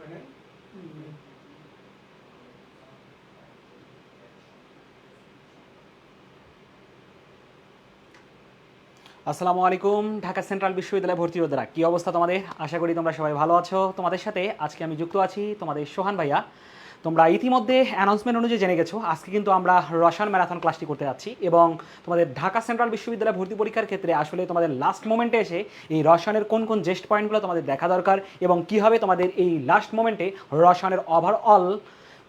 আসসালামু আলাইকুম। ঢাকা সেন্ট্রাল বিশ্ববিদ্যালয়ে ভর্তি যোদ্ধারা, কি অবস্থা তোমাদের? আশা করি তোমরা সবাই ভালো আছো। তোমাদের সাথে আজকে আমি যুক্ত আছি, তোমাদের সোহান ভাইয়া। তোমরা ইতিমধ্যে অ্যানাউন্সমেন্ট অনুযায়ী জেনে গেছো, আজকে কিন্তু আমরা রসায়ন ম্যারাথন ক্লাসটি করতে যাচ্ছি এবং তোমাদের ঢাকা সেন্ট্রাল বিশ্ববিদ্যালয়ে ভর্তি পরীক্ষার ক্ষেত্রে আসলে তোমাদের লাস্ট মোমেন্টে এসে এই রসায়নের কোন কোন জেস্ট পয়েন্টগুলো তোমাদের দেখা দরকার এবং কীভাবে তোমাদের এই লাস্ট মোমেন্টে রসায়নের ওভারঅল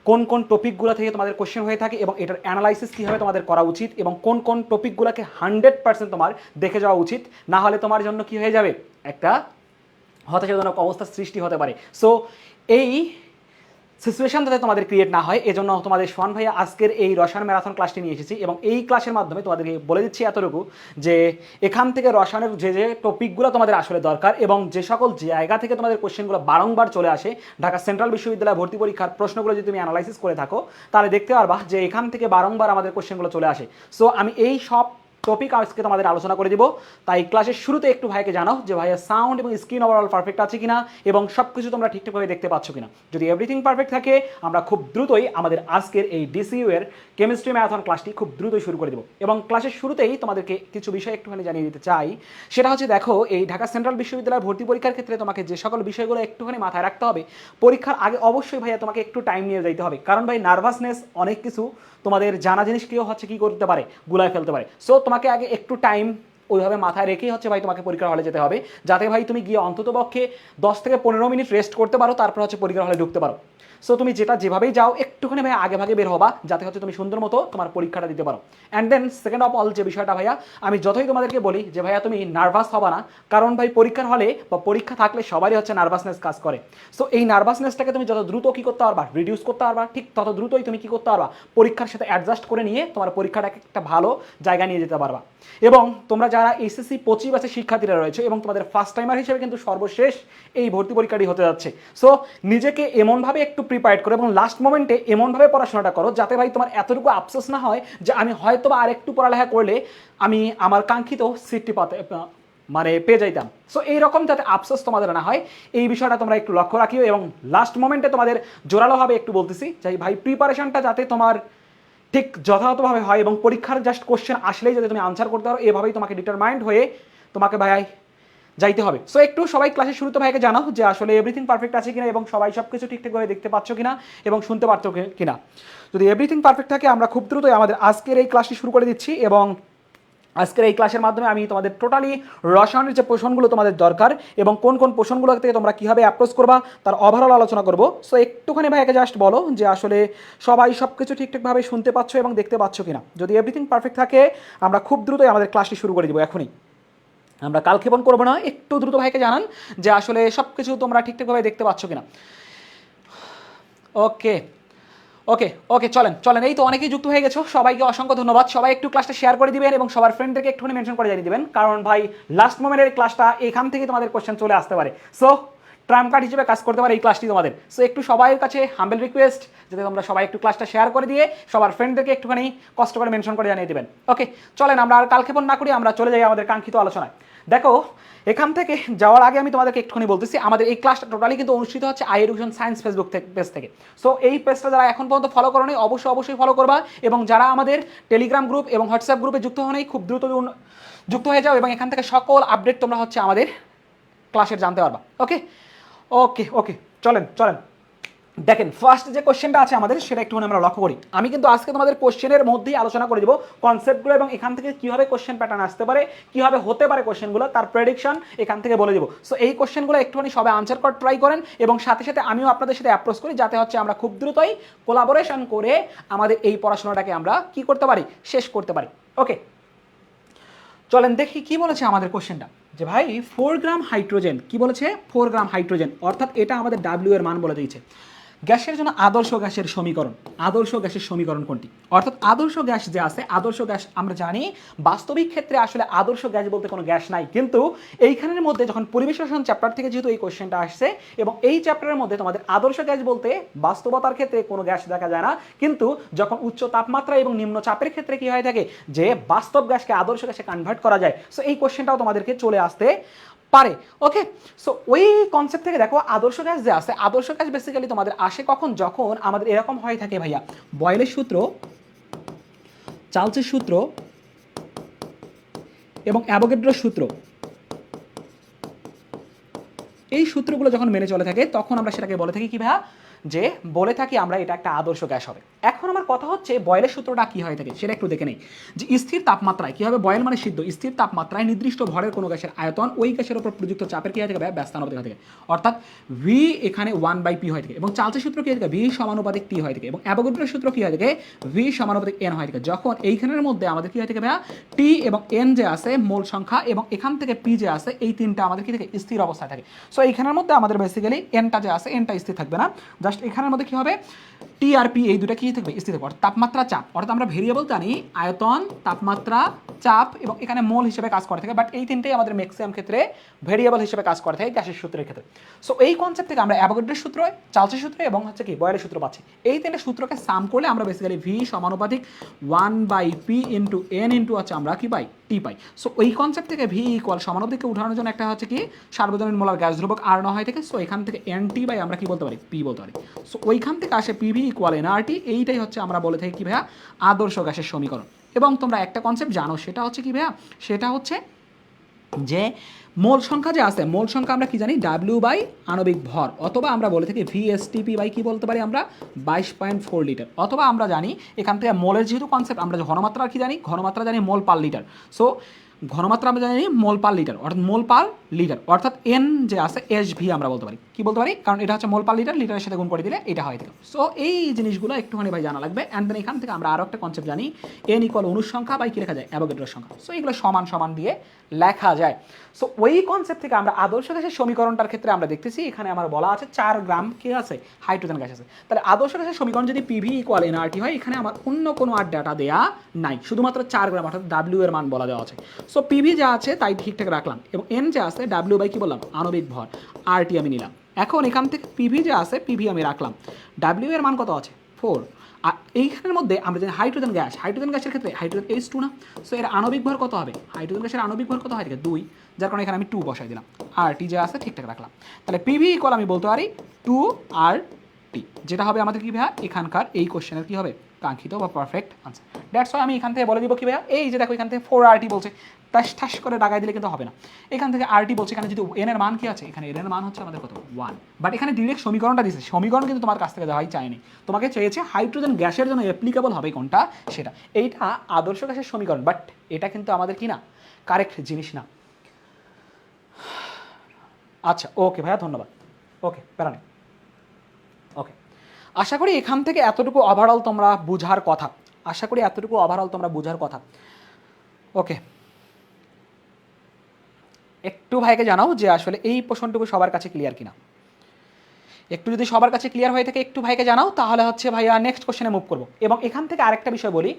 কোন কোন টপিকগুলো থেকে তোমাদের কোশ্চেন হয়ে থাকে এবং এটার অ্যানালাইসিস কীভাবে তোমাদের করা উচিত এবং কোন কোন টপিকগুলোকে 100% তোমার দেখে যাওয়া উচিত, না হলে তোমার জন্য কি হয়ে যাবে, একটা হতাশাজনক অবস্থার সৃষ্টি হতে পারে। সো এই সিচুয়েশন যাতে তোমাদের ক্রিয়েট না হয়, এজন্য তোমাদের সোহান ভাইয়া আজকের এই রসায়ন ম্যারাথন ক্লাসটি নিয়ে এসেছি এবং এই ক্লাসের মাধ্যমে তোমাদেরকে বলে দিচ্ছি এতটুকু যে এখান থেকে রসায়নের যে যে টপিকগুলো তোমাদের আসলে দরকার এবং যে সকল জায়গা থেকে তোমাদের কোশ্চেনগুলো বারংবার চলে আসে ঢাকা সেন্ট্রাল বিশ্ববিদ্যালয় ভর্তি পরীক্ষার প্রশ্নগুলো যদি তুমি অ্যানালাইসিস করে থাকো, তাহলে দেখতে পারবা যে এখান থেকে বারংবার আমাদের কোশ্চেনগুলো চলে আসে। সো আমি এই সব টপিক আজকে তোমাদের আলোচনা করে দিব। তাই ক্লাসের শুরুতে একটু ভাইকে জানাও যে ভাইয়া সাউন্ড এবং স্ক্রিন ওভারঅল পারফেক্ট আছে কিনা এবং সব কিছু তোমরা ঠিকঠাকভাবে দেখতে পাচ্ছ কিনা। যদি এভরিথিং পারফেক্ট থাকে, আমরা খুব দ্রুতই আমাদের আজকের এই ডিসিইউ এর কেমিস্ট্রি ম্যারাথন ক্লাসটি খুব দ্রুতই শুরু করে দেবো। এবং ক্লাসের শুরুতেই তোমাদেরকে কিছু বিষয় একটুখানি জানিয়ে দিতে চাই। সেটা হচ্ছে, দেখো, এই ঢাকা সেন্ট্রাল বিশ্ববিদ্যালয়ের ভর্তি পরীক্ষার ক্ষেত্রে তোমাকে যে সকল বিষয়গুলো একটুখানি মাথায় রাখতে হবে, পরীক্ষার আগে অবশ্যই ভাইয়া তোমাকে একটু টাইম নিয়ে যাইতে হবে, কারণ ভাই নার্ভাসনেস অনেক কিছু তোমাদের জানা জিনিস কেউ হচ্ছে কি করতে পারে, গুলায় ফেলতে পারে। সো তোমাকে আগে একটু টাইম ওইভাবে মাথায় রেখেই হচ্ছে ভাই তোমাকে পরীক্ষার হলে যেতে হবে, যাতে ভাই তুমি গিয়ে অন্ততপক্ষে 10 থেকে 15 মিনিট রেস্ট করতে পারো, তারপর হচ্ছে পরীক্ষার হলে ঢুকতে পারো। সো তুমি যেটা যেভাবেই যাও একটুখানি ভাই আগে ভাগে বের হবা, যাতে হচ্ছে তুমি সুন্দর মতো তোমার পরীক্ষাটা দিতে পারো। And then second of all যে বিষয়টা ভাইয়া, আমি যতই তোমাদেরকে বলি যে ভাইয়া তুমি নার্ভাস হবা না, কারণ ভাই পরীক্ষার হলে বা পরীক্ষা থাকলে সবারই হচ্ছে নার্ভাসনেস কাজ করে। সো এই নার্ভাসনেসটাকে তুমি যত দ্রুত কী করতে পারবা, রিডিউস করতে পারবা, ঠিক তত দ্রুতই তুমি কী করতে পারবা, পরীক্ষার সাথে অ্যাডজাস্ট করে নিয়ে তোমার পরীক্ষাটাকে একটা ভালো জায়গায় নিয়ে যেতে পারবা। এবং তোমরা যারা এসএসসি 25 ব্যাচের শিক্ষার্থীরা রয়েছে এবং তোমাদের ফার্স্ট টাইমার হিসেবে কিন্তু সর্বশেষ এই ভর্তি পরীক্ষাটি হতে যাচ্ছে, সো নিজেকে এমনভাবে একটু প্রিপেয়ার করো এবং লাস্ট মোমেন্টে এমনভাবে পড়াশোনাটা করো যাতে ভাই তোমার এতটুকু আফসোস না হয় যে আমি হয়তো বা আরেকটু পড়ালেখা করলে আমি আমার কাঙ্ক্ষিত সিটটি মানে পেয়ে যাইতাম। সো এইরকম যাতে আফসোস তোমাদের না হয়, এই বিষয়টা তোমরা একটু লক্ষ্য রাখিও। এবং লাস্ট মোমেন্টে তোমাদের জোরালোভাবে একটু বলতেছি যে ভাই প্রিপারেশনটা যাতে তোমার ঠিক যথাযথভাবে হয় এবং পরীক্ষার জাস্ট কোশ্চেন আসলেই যাতে তুমি আনসার করতে পারো, এভাবেই তোমাকে ডিটারমাইন্ড হয়ে তোমাকে ভাই যাইতে হবে। সো একটু সবাই ক্লাসের শুরুতে ভাইকে জানাও যে আসলে এভরিথিং পারফেক্ট আছে কিনা এবং সবাই সব কিছু ঠিকঠাকভাবে দেখতে পাচ্ছ কিনা এবং শুনতে পারছো কিনা। যদি এভরিথিং পারফেক্ট থাকে, আমরা খুব দ্রুতই আমাদের আজকের এই ক্লাসটি শুরু করে দিচ্ছি। এবং আজকের এই ক্লাসের মাধ্যমে আমি তোমাদের টোটালি রসায়নের যে পোষণগুলো তোমাদের দরকার এবং কোন কোন পোষণগুলো থেকে তোমরা কীভাবে অ্যাপ্রোচ করবা তার ওভারঅল আলোচনা করবো। সো একটুখানি ভাইকে জাস্ট বলো যে আসলে সবাই সব কিছু ঠিকঠাকভাবে শুনতে পাচ্ছ এবং দেখতে পাচ্ছ কিনা। যদি এভরিথিং পারফেক্ট থাকে, আমরা খুব দ্রুতই আমাদের ক্লাসটি শুরু করে দিব এখনই। আমরা কালক্ষেপণ করবো না, একটু দ্রুত ভাইকে জানান যে আসলে সব কিছু তোমরা ঠিকঠাকভাবে দেখতে পাচ্ছ কিনা। ওকে ওকে ওকে, চলেন চলেন, এই তো অনেকেই যুক্ত হয়ে গেছো, সবাইকে অসংখ্য ধন্যবাদ। সবাই একটু ক্লাসটা শেয়ার করে দিবেন এবং সবার ফ্রেন্ডদেরকে একটুখানি মেনশন করে জানিয়ে দিবেন, কারণ ভাই লাস্ট মোমেন্টের ক্লাসটা এখান থেকে তোমাদের কোশ্চেন চলে আসতে পারে। সো ট্রাম্প কার্ড হিসেবে কাজ করতে পারে এই ক্লাসটি তোমাদের। সো একটু সবাইয়ের কাছে হাম্বেল রিকোয়েস্ট যাতে তোমরা সবাই একটু ক্লাসটা শেয়ার করে দিয়ে সবার ফ্রেন্ডদেরকে একটুখানি কষ্ট করে মেনশন করে জানিয়ে দেবেন। ওকে, চলেন আমরা আর কালক্ষেপণ না করি, আমরা চলে যাই আমাদের কাঙ্ক্ষিত আলোচনায়। দেখো, এখান থেকে যাওয়ার আগে আমি তোমাদেরকে একটুখানি বলতেছি, আমাদের এই ক্লাসটা টোটালি কিন্তু অনুষ্ঠিত হচ্ছে I education science Facebook page থেকে। সো এই পেজটা যারা এখন পর্যন্ত ফলো করোনি, অবশ্যই ফলো করবা এবং যারা আমাদের টেলিগ্রাম গ্রুপ এবং হোয়াটসঅ্যাপ গ্রুপে যুক্ত হওনি, খুব দ্রুত যুক্ত হয়ে যাও এবং এখান থেকে সকল আপডেট তোমরা হচ্ছে আমাদের ক্লাসের জানতে পারবা। ওকে ওকে ওকে, চলেন চলেন। দেখেন, ফার্স্ট যে কোশ্চেনটা আছে আমাদের সেটা একটুখানি আমরা লক্ষ্য করি। আমি কিন্তু আজকে তোমাদের কোশ্চেনের মধ্যেই আলোচনা করে দেবো কনসেপ্টগুলো এবং এখান থেকে কীভাবে কোশ্চেন প্যাটার্ন আসতে পারে, কীভাবে হতে পারে কোশ্চেনগুলো, তার প্রেডিকশন এখান থেকে বলে দেবো। সো এই কোশ্চেনগুলো একটুখানি সবাই আনসার করার ট্রাই করেন এবং সাথে সাথে আমিও আপনাদের সাথে অ্যাপ্রোচ করি, যাতে হচ্ছে আমরা খুব দ্রুতই কোলাবোরেশন করে আমাদের এই পড়াশোনাটাকে আমরা কি করতে পারি, শেষ করতে পারি। ওকে, চলেন দেখি কি বলেছে আমাদের কোশ্চেনটা। যে ভাই 4 গ্রাম হাইড্রোজেন, কি বলেছে, 4 গ্রাম হাইড্রোজেন, অর্থাৎ এটা আমাদের ডাব্লিউ এর মান বলে দিয়েছে। গ্যাসের জন্য আদর্শ গ্যাসের সমীকরণ, আদর্শ গ্যাসের সমীকরণ কোনটি? অর্থাৎ আদর্শ গ্যাস যে আছে, আদর্শ গ্যাস আমরা জানি বাস্তবিক ক্ষেত্রে আসলে আদর্শ গ্যাস বলতে কোনো গ্যাস নাই, কিন্তু এইখানের মধ্যে যখন পরিবেশ রসায়ন চ্যাপ্টার থেকে যেহেতু এই কোশ্চেনটা আসছে এবং এই চ্যাপ্টারের মধ্যে তোমাদের আদর্শ গ্যাস বলতে বাস্তবতার ক্ষেত্রে কোনো গ্যাস দেখা যায় না, কিন্তু যখন উচ্চ তাপমাত্রা এবং নিম্ন চাপের ক্ষেত্রে কি হয়ে থাকে যে বাস্তব গ্যাসকে আদর্শ গ্যাসে কনভার্ট করা যায়। সো এই কোশ্চেনটাও তোমাদেরকে চলে আসতে পারে। ওকে, সো ওই কনসেপ্ট থেকে দেখো আদর্শ গ্যাস যে আছে, আদর্শ গ্যাস বেসিক্যালি তোমাদের আসে কখন, যখন আমাদের এরকম হয়ে থাকে ভাইয়া, বয়েলের সূত্র, চার্লসের সূত্র এবং অ্যাভোগাড্রোর সূত্র, এই সূত্রগুলো যখন মেনে চলে থাকে তখন আমরা সেটাকে বলে থাকি কি ভাইয়া, যে বলে থাকি আমরা এটা একটা আদর্শ গ্যাস হবে। এখন আমার কথা হচ্ছে বয়েলের সূত্রটা কি হয়ে থাকে সেটা একটু দেখে নেই, যে স্থির তাপমাত্রায় কি হবে, বয়েল মানে সিদ্ধ, স্থির তাপমাত্রায় নির্দিষ্ট ভরের কোনো গ্যাসের আয়তন ওই গ্যাসের উপর প্রযুক্ত চাপের কি হয়ে থাকে ভাইয়া, ব্যস্তানুপাতিক হয়ে থাকে, অর্থাৎ ভি এখানে 1/p হয়ে থাকে। এবং চার্লসের সূত্র কি হয়ে থাকে, ভি সমানুপাতিক টি হয়ে থাকে। এবং অ্যাভোগাড্রোর সূত্র কি হয়ে থাকে, ভি সমানুপাতিক এন হয়ে থাকে। যখন এইখানের মধ্যে আমাদের কি হয়ে থাকে ভাইয়া, টি এবং এন যে আছে মোল সংখ্যা এবং এখান থেকে পি যে আছে, এই তিনটা আমাদের কি থাকে, স্থির অবস্থায় থাকে। সো এইখানের মধ্যে আমাদের বেসিক্যালি এনটা যে আছে, এনটা স্থির থাকবে না, জাস্ট এখানের মধ্যে কি হবে, টি আর পি এই দুটা কি থাকবে, স্থির থাকবে। তাপমাত্রা চাপ, অর্থাৎ আমরা ভেরিয়েবল জানি আয়তন, তাপমাত্রা, চাপ এবং এখানে মোল হিসেবে কাজ করে থাকে, বাট এই তিনটেই আমাদের ম্যাক্সিমাম ক্ষেত্রে ভেরিয়েবল হিসেবে কাজ করে থাকে গ্যাসের সূত্রের ক্ষেত্রে। সো এই কনসেপ্ট থেকে আমরা অ্যাভোগাড্রোর সূত্র, চার্লসের সূত্র এবং হচ্ছে কি বয়েলের সূত্র পাচ্ছি। এই তিনটে সূত্রকে সাম করলে আমরা বেসিক্যালি ভি সমানুপাতিক 1/p ইন্টু এন ইন্টু হচ্ছে আমরা কি পাই, টি পাই। সো ওই কনসেপ্ট থেকে ভি ইকুয়াল সমানুপাতিককে উঠানোর জন্য একটা হচ্ছে কি সার্বজনীন মোলার গ্যাস ধ্রুবক আর ন হয় থেকে, সো এখান থেকে এন টি বাই আমরা কি বলতে পারি, পি বলতে পারি। সো ওইখান থেকে আসে পিভি ইকুয়াল এনআরটি, এইটাই হচ্ছে আমরা বলে থাকি কি ভাইয়া, আদর্শ গ্যাসের সমীকরণ। এবং তোমরা একটা কনসেপ্ট জানো, সেটা হচ্ছে কি ভাইয়া, সেটা হচ্ছে যে মোল সংখ্যা যে আছে, মোল সংখ্যা আমরা কি জানি, ডাব্লিউ বাই আণবিক ভর, অথবা আমরা বলে থাকি ভিএসটিপি বাই কি বলতে পারি আমরা, 22.4 লিটার। অথবা আমরা জানি এখান থেকে মোলের যেহেতু কনসেপ্ট, আমরা ঘনমাত্রা কি জানি, ঘনমাত্রা জানি মোল পার লিটার। সো ঘনমাত্রা আমরা জানি মোল পার লিটার, অর্থাৎ মোল পার লিটার, অর্থাৎ এন যে আছে এস ভি আমরা বলতে পারি, কি বলতে পারি, কারণ এটা হচ্ছে মোল পার লিটার, লিটারের সাথে গুণ করে দিলে এটা হয় থাকে। সো এই জিনিসগুলো একটুখানি ভাই জানা লাগবে। অ্যান্ড দেন এখান থেকে আমরা আরও একটা কনসেপ্ট জানি, এন ইকুয়াল অণুর সংখ্যা বাই কি লেখা যায়, অ্যাভোগাড্রোর সংখ্যা। সো এগুলো সমান সমান দিয়ে লেখা যায়। সো ওই কনসেপ্ট থেকে আমরা আদর্শ গ্যাসের সমীকরণটার ক্ষেত্রে আমরা দেখতেছি এখানে আমার বলা আছে 4 গ্রাম কি আছে, হাইড্রোজেন গ্যাস আছে। তাহলে আদর্শ গ্যাসের সমীকরণ যদি পিভি ইকুয়াল এনআরটি হয়, এখানে আমার অন্য কোনো আর ডাটা দেয়া নাই, শুধুমাত্র 4 গ্রাম অর্থাৎ ডাব্লিউ এর মান বলা দেওয়া আছে। সো পিভি যা আছে তাই ঠিকঠাক রাখলাম, এবং এন যে আছে ডাব্লিউ বাই কি বললাম, আণবিক ভর, আরটি আমি নিলাম। এখন এখান থেকে পিভি যে আছে, পিভি আমি রাখলাম, ডাব্লিউ এর মান কত আছে, 4। আর এইখানের মধ্যে আমরা জানি হাইড্রোজেন গ্যাস, হাইড্রোজেন গ্যাসের ক্ষেত্রে হাইড্রোজেন H2 না, সো এর আণবিক ভর কত হবে, হাইড্রোজেন গ্যাসের আণবিক ভর কত হয় থেকে 2, যার কারণে এখানে আমি 2 বসাই দিলাম, আর টি যে আছে ঠিকঠাক রাখলাম। তাহলে পিভি ইকুয়াল আমি বলতে পারি 2 আর টি, যেটা হবে আমাদের কি ভাইয়া এখানকার এই কোশ্চেনের কি হবে, কাঙ্ক্ষিত বা পারফেক্ট আনসার। দ্যাটস ওয়াই আমি এখান থেকে বলে দিব কি ভাইয়া, এই যে দেখো এখান থেকে 4RT বলছে, টাস ঠাস করে দাগাই দিলে কিন্তু হবে না। এখান থেকে আরটি বলছে, এখানে যদি এন এর মান কি আছে, এখানে এন এর মান হচ্ছে আমাদের কত 1, বাট এখানে ডিরেক্ট সমীকরণটা দিয়েছে, সমীকরণ কিন্তু তোমার কাছ থেকে দেওয়াই চায়নি, তোমাকে চেয়েছে হাইড্রোজেন গ্যাসের জন্য অ্যাপ্লিকেবল হবে কোনটা সেটা। এইটা আদর্শ গ্যাসের সমীকরণ, বাট এটা কিন্তু আমাদের কি না, কারেক্ট জিনিস না। আচ্ছা ওকে ভাইয়া, ধন্যবাদ। ওকে প্যারা নেই। ওকে, আশা করি এখান থেকে এতটুকু ওভারঅল তোমরা বুঝার কথা, আশা করি এতটুকু ওভারঅল তোমরা বুঝার কথা। ওকে, একটু ভাইকে জানাও যে আসলে এই প্রশ্নটুকু সবার কাছে ক্লিয়ার কিনা, একটু যদি সবার কাছে ক্লিয়ার হয়ে থাকে একটু ভাইকে জানাও, তাহলে হচ্ছে ভাইয়া নেক্সট কোশ্চেনে মুভ করবো। এবং এখান থেকে আরেকটা বিষয় বলি,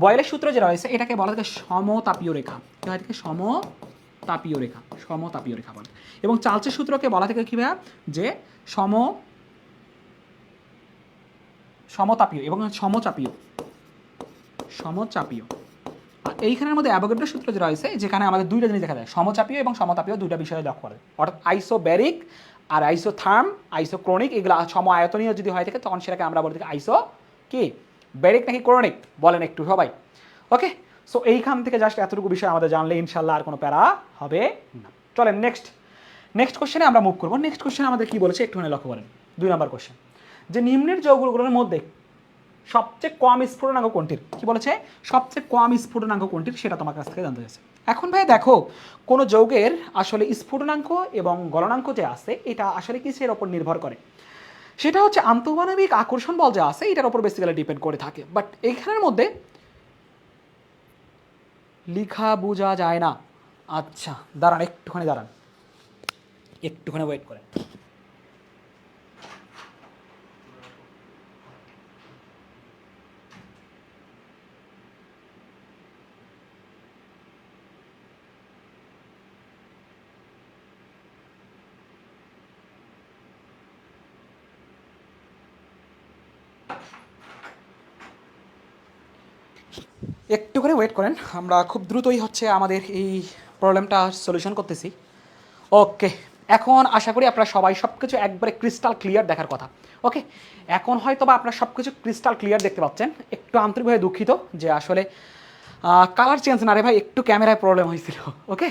বয়েলের সূত্র যেটা রয়েছে এটাকে বলা থাকে সমতাপীয় রেখা, কি হয় থাকে, সমতাপীয় রেখা, সমতাপীয় রেখা বলে। এবং চার্লসের সূত্রকে বলা থাকে কি ভাইয়া, যে সমতাপীয় এবং সমচাপীয়, সমচাপীয়। আর এইখানের মধ্যে অ্যাভোগাড্রোর সূত্র যে রয়েছে, যেখানে আমাদের দুইটা জিনিস দেখা যায়, সমচাপীয় এবং সমতাপীয়, দুইটা বিষয়ে লক্ষ্য করে, অর্থাৎ আইসোব্যারিক আর আইসোথার্ম, আইসোক্রনিক, এগুলো সম আয়তনীয় যদি হয়ে থাকে তখন সেটাকে আমরা বলে থাকি আইসো কি, ব্যারিক নাকি ক্রনিক বলেন একটু সবাই। ওকে, সো এইখান থেকে জাস্ট এতটুকু বিষয় আমাদের জানলে ইনশাল্লাহ আর কোনো প্যারা হবে না। চলেন নেক্সট কোশ্চেনে আমরা মুভ করবো। নেক্সট কোশ্চেনে আমাদের কি বলেছে একটুখানি লক্ষ্য করেন, 2 নম্বর কোশ্চেন, যে নিম্নের যৌগগুলোর মধ্যে সবচেয়ে কম স্ফুটনাঙ্ক কোনটির, কি বলেছে, সবচেয়ে কম স্ফুটনাঙ্ক কোনটির সেটা তোমার কাছ থেকে জানতে চাইছে। এখন ভাই দেখো, কোনো যৌগের আসলে স্ফুটনাঙ্ক এবং গলনাঙ্ক যে আছে এটা আসলে কিসের ওপর নির্ভর করে, সেটা হচ্ছে আন্তঃপারমাণবিক আকর্ষণ বল যে আছে এটার উপর বেসিক্যালি ডিপেন্ড করে থাকে। বাট এইখানের মধ্যে লিখা বোঝা যায় না। আচ্ছা দাঁড়ান, একটুখানি ওয়েট করেন। একটু করে ওয়েট করেন, আমরা খুব দ্রুতই হচ্ছে আমাদের এই প্রবলেমটা সলিউশন করতেছি। ওকে, এখন আশা করি আপনারা সবাই সব কিছু একবারে ক্রিস্টাল ক্লিয়ার দেখার কথা। ওকে, এখন হয়তো বা আপনারা সব কিছু ক্রিস্টাল ক্লিয়ার দেখতে পাচ্ছেন। একটু আন্তরিকভাবে দুঃখিত যে আসলে কালার চেঞ্জ না রে ভাই, একটু ক্যামেরায় প্রবলেম হয়েছিল। ওকে,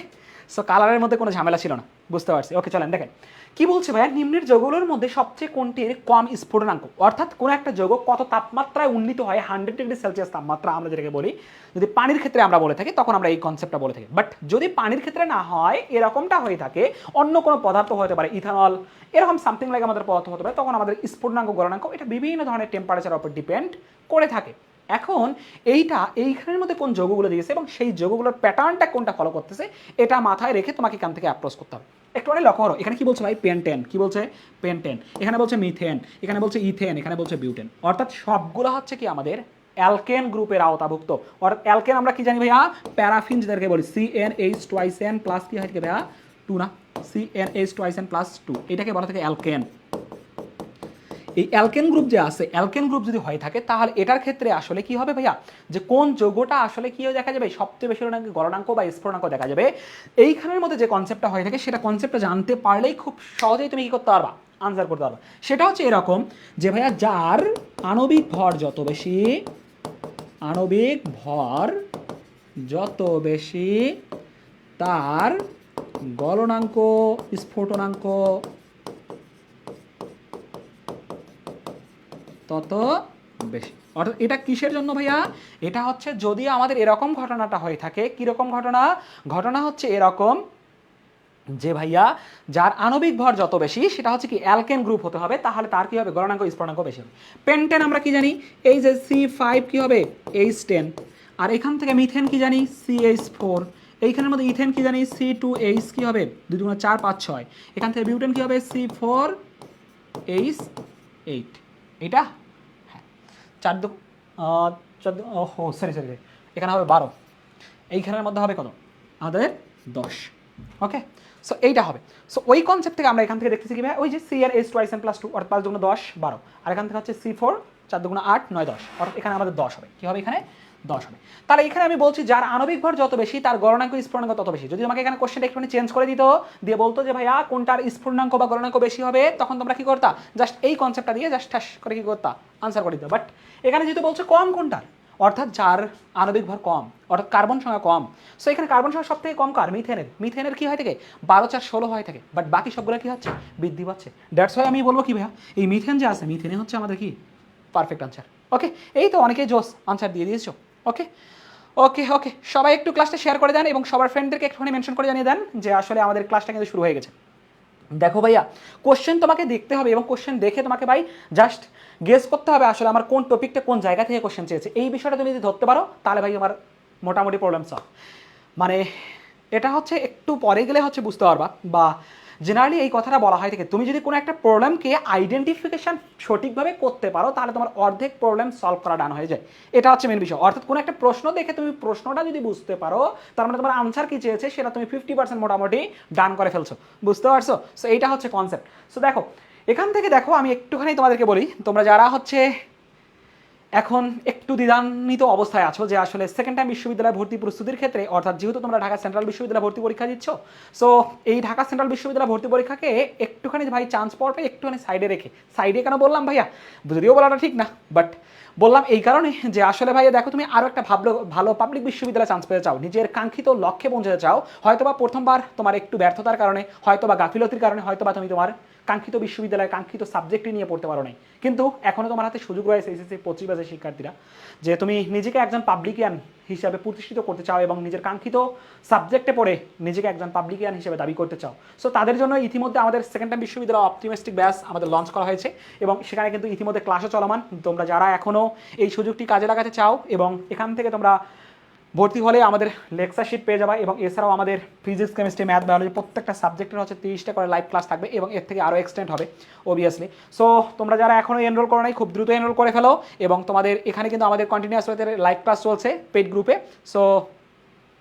সো কালারের মধ্যে কোনো ঝামেলা ছিল না, বুঝতে পারছি। ওকে চলেন দেখেন কি বলছে ভাইয়া, নিম্নের যৌগগুলোর মধ্যে সবচেয়ে কোনটির কম স্ফুটনাঙ্ক, অর্থাৎ কোনো একটা যৌগ কত তাপমাত্রায় উন্নীত হয়, 100 ডিগ্রি সেলসিয়াস তাপমাত্রা আমরা যেটাকে বলি। যদি পানির ক্ষেত্রে আমরা বলে থাকি তখন আমরা এই কনসেপ্টটা বলে থাকি, বাট যদি পানির ক্ষেত্রে না হয়, এরকমটা হয়ে থাকে, অন্য কোনো পদার্থ হতে পারে, ইথানল এরকম সামথিং লাইক আমাদের পদার্থ হতে পারে, তখন আমাদের স্ফুটনাঙ্ক গলনাঙ্ক এটা বিভিন্ন ধরনের টেম্পারেচারের উপর ডিপেন্ড করে থাকে। এখন এইখানের মধ্যে কোন যৌগগুলো দিয়েছে এবং সেই যৌগগুলোর প্যাটার্নটা কোনটা ফলো করতেছে, এটা মাথায় রেখে তোমাকে এখান থেকে অ্যাপ্রোচ করতে হবে। একটু অনেক লক্ষ্য করো, এখানে কি বলছে ভাই, পেন্টেন, কি বলছে পেন্টেন, এখানে বলছে মিথেন, এখানে বলছে ইথেন, এখানে বলছে বিউটেন, অর্থাৎ সবগুলো হচ্ছে কি আমাদের অ্যালকেন গ্রুপের আওতাভুক্ত। অর্থাৎ অ্যালকেন আমরা কি জানি ভাইয়া, প্যারাফিন যেটাকে বলি, CnH2n প্লাস কি হয় থেকে ভাইয়া 2 না, CnH2n প্লাস 2, এটাকে বলা থাকে অ্যালকেন। এই অ্যালকেন গ্রুপ যে আছে, অ্যালকেন গ্রুপ যদি হয়ে থাকে তাহলে এটার ক্ষেত্রে আসলে কি হবে ভাইয়া, যে কোন যৌগটা আসলে কি দেখা যাবে, সবচেয়ে বেশি গলনাঙ্ক বা স্ফুটনাঙ্ক দেখা যাবে, এইখানের মধ্যে যে কনসেপ্টটা হয়ে থাকে সেটা কনসেপ্টটা জানতে পারলেই খুব সহজেই তুমি কি করতে পারবা, আনসার করতে পারবা। সেটা হচ্ছে এরকম যে ভাইয়া, যার আণবিক ভর যত বেশি, আণবিক ভর যত বেশি, তার গলনাঙ্ক স্ফুটনাঙ্ক তত বেশি। অর্থাৎ এটা কিসের জন্য ভাইয়া, এটা হচ্ছে যদি আমাদের এরকম ঘটনাটা হয়ে থাকে, কীরকম ঘটনা, ঘটনা হচ্ছে এরকম যে ভাইয়া, যার আণবিক ভর যত বেশি সেটা হচ্ছে কি অ্যালকেন গ্রুপ হতে হবে, তাহলে তার কি হবে, গলনাঙ্ক স্ফুটনাঙ্ক বেশি হবে। পেন্টেন আমরা কি জানি, এই যে C5 কি হবে H10, আর এখান থেকে মিথেন কি জানি CH4, এইখানের মধ্যে ইথেন কি জানি C2H কি হবে 2 2 4 5 6, এখান থেকে বিউটেন কি হবে C4H8, এটা হ্যাঁ 4 2 ও সরি, এখানে হবে 12, এইখানের মধ্যে হবে কত আমাদের 10। ওকে, সো এইটা হবে। সো ওই কনসেপ্ট থেকে আমরা এখান থেকে দেখতেছি কি ভাই, ওই যে CnH2n+2 অর্থাৎ 5 2 10 12, আর এখান থেকে হচ্ছে C4 4 2 8 9 10, অর্থাৎ এখানে আমাদের 10 হবে, কি হবে এখানে 10 হবে। তাহলে এখানে আমি বলছি যার আণবিক ভর যত বেশি তার গলনাঙ্ক স্ফুটনাঙ্ক তত বেশি। যদি আমাকে এখানে কোশ্চেনটা একটু চেঞ্জ করে দিত, দিয়ে বলতো যে ভাইয়া কোনটার স্ফুটনাঙ্ক বা গলনাঙ্ক বেশি হবে, তখন তোমরা কি করতা, জাস্ট এই কনসেপ্টটা দিয়ে জাস্ট ঠাস করে কি করতা, আনসার করে দিত। বাট এখানে যেহেতু বলছে কম কোনটার, অর্থাৎ যার আণবিক ভর কম, অর্থাৎ কার্বন সংখ্যা কম, সো এখানে কার্বন সংখ্যা সব থেকে কম কার, মিথেনের কি হয় থাকে 12 4 16 হয় থাকে, বাট বাকি সবগুলো কি হচ্ছে বৃদ্ধি পাচ্ছে। দ্যাটস ওয়াই আমি বলবো কি ভাইয়া, এই মিথেন যে আছে, মিথেনে হচ্ছে আমাদের কি পারফেক্ট আনসার। ওকে, এই তো অনেকেই জোস আনসার দিয়ে দিয়েছো। ওকে ওকে ওকে, সবাই একটু ক্লাসটা শেয়ার করে দেন এবং সবার ফ্রেন্ডদেরকে একটুখানি মেনশন করে জানিয়ে দেন যে আসলে আমাদের ক্লাসটা কিন্তু শুরু হয়ে গেছে। দেখো ভাইয়া, কোশ্চেন তোমাকে দেখতে হবে এবং কোশ্চেন দেখে তোমাকে ভাই জাস্ট গেস করতে হবে আসলে আমার কোন টপিকটা কোন জায়গা থেকে কোশ্চেন চেয়েছে। এই বিষয়টা তুমি যদি ধরতে পারো তাহলে ভাই আমার মোটামুটি প্রবলেম সলভ। মানে এটা হচ্ছে একটু পরে গেলে হচ্ছে বুঝতে পারবা, বা জেনারেলি এই কথাটা বলা হয় থেকে, তুমি যদি কোনো একটা প্রবলেমকে আইডেন্টিফিকেশন সঠিকভাবে করতে পারো তাহলে তোমার অর্ধেক প্রবলেম সলভ করা ডান হয়ে যায়। এটা হচ্ছে মেন বিষয়। অর্থাৎ কোনো একটা প্রশ্ন দেখে তুমি প্রশ্নটা যদি বুঝতে পারো, তার মানে তোমার আনসার কি চেয়েছে সেটা তুমি 50% মোটামুটি ডান করে ফেলছো, বুঝতে পারছো? সো এইটা হচ্ছে কনসেপ্ট। সো দেখো এখান থেকে দেখো, আমি একটুখানি তোমাদেরকে বলি, তোমরা যারা হচ্ছে এখন একটু দ্বিধান্বিত অবস্থায় আছো যে আসলে সেকেন্ড টাইম বিশ্ববিদ্যালয়ে ভর্তি প্রস্তুতির ক্ষেত্রে, অর্থাৎ যেহেতু তোমরা ঢাকা সেন্ট্রাল বিশ্ববিদ্যালয়ে ভর্তি পরীক্ষা দিচ্ছ, সো এই ঢাকা সেন্ট্রাল বিশ্ববিদ্যালয় ভর্তি পরীক্ষাকে একটুখানি ভাই চান্স পাওয়ার পরে একটুখানি সাইডে রেখে, সাইডে কেন বললাম ভাইয়া, যদিও বলাটা ঠিক না, বাট বললাম এই কারণে যে আসলে ভাইয়া দেখো, তুমি আরও একটা ভালো পাবলিক বিশ্ববিদ্যালয়ে চান্স পেতে চাও, নিজের কাঙ্ক্ষিত লক্ষ্যে পৌঁছাতে চাও, হয়তোবা প্রথমবার তোমার একটু ব্যর্থতার কারণে, হয়তোবা গাফিলতির কারণে, হয়তোবা তুমি তোমার কাঙ্ক্ষিত বিশ্ববিদ্যালয়ে কাঙ্ক্ষিত সাবজেক্টটি নিয়ে পড়তে পারো নাই, কিন্তু এখনও তোমার হাতে সুযোগ রয়েছে এসএসসি 25 ব্যাচের শিক্ষার্থীরা, যে তুমি নিজেকে একজন পাবলিকিয়ান হিসাবে প্রতিষ্ঠিত করতে চাও এবং নিজের কাঙ্ক্ষিত সাবজেক্টে পড়ে নিজেকে একজন পাবলিকিয়ান হিসেবে দাবি করতে চাও। সো তাদের জন্য ইতিমধ্যে আমাদের সেকেন্ড টাইম বিশ্ববিদ্যালয় অপটিমিস্টিক ব্যাচ আমাদের লঞ্চ করা হয়েছে এবং সেখানে কিন্তু ইতিমধ্যে ক্লাসও চলমান। তোমরা যারা এখনও এই সুযোগটি কাজে লাগাতে চাও এবং এখান থেকে তোমরা ভর্তি হলে আমাদের লেকচার শিট পেয়ে যাবা, এবং এছাড়াও আমাদের ফিজিক্স কেমিস্ট্রি ম্যাথ বায়োলজি প্রত্যেকটা সাবজেক্টের হচ্ছে 30টা করে লাইভ ক্লাস থাকবে এবং এর থেকে আরও এক্সটেন্ড হবে অবভিয়াসলি। সো তোমরা যারা এখনও এনরোল করো নাই, খুব দ্রুত এনরোল করে ফেলো, এবং তোমাদের এখানে কিন্তু আমাদের কন্টিনিউয়াস লাইভ ক্লাস চলছে পেইড গ্রুপে। সো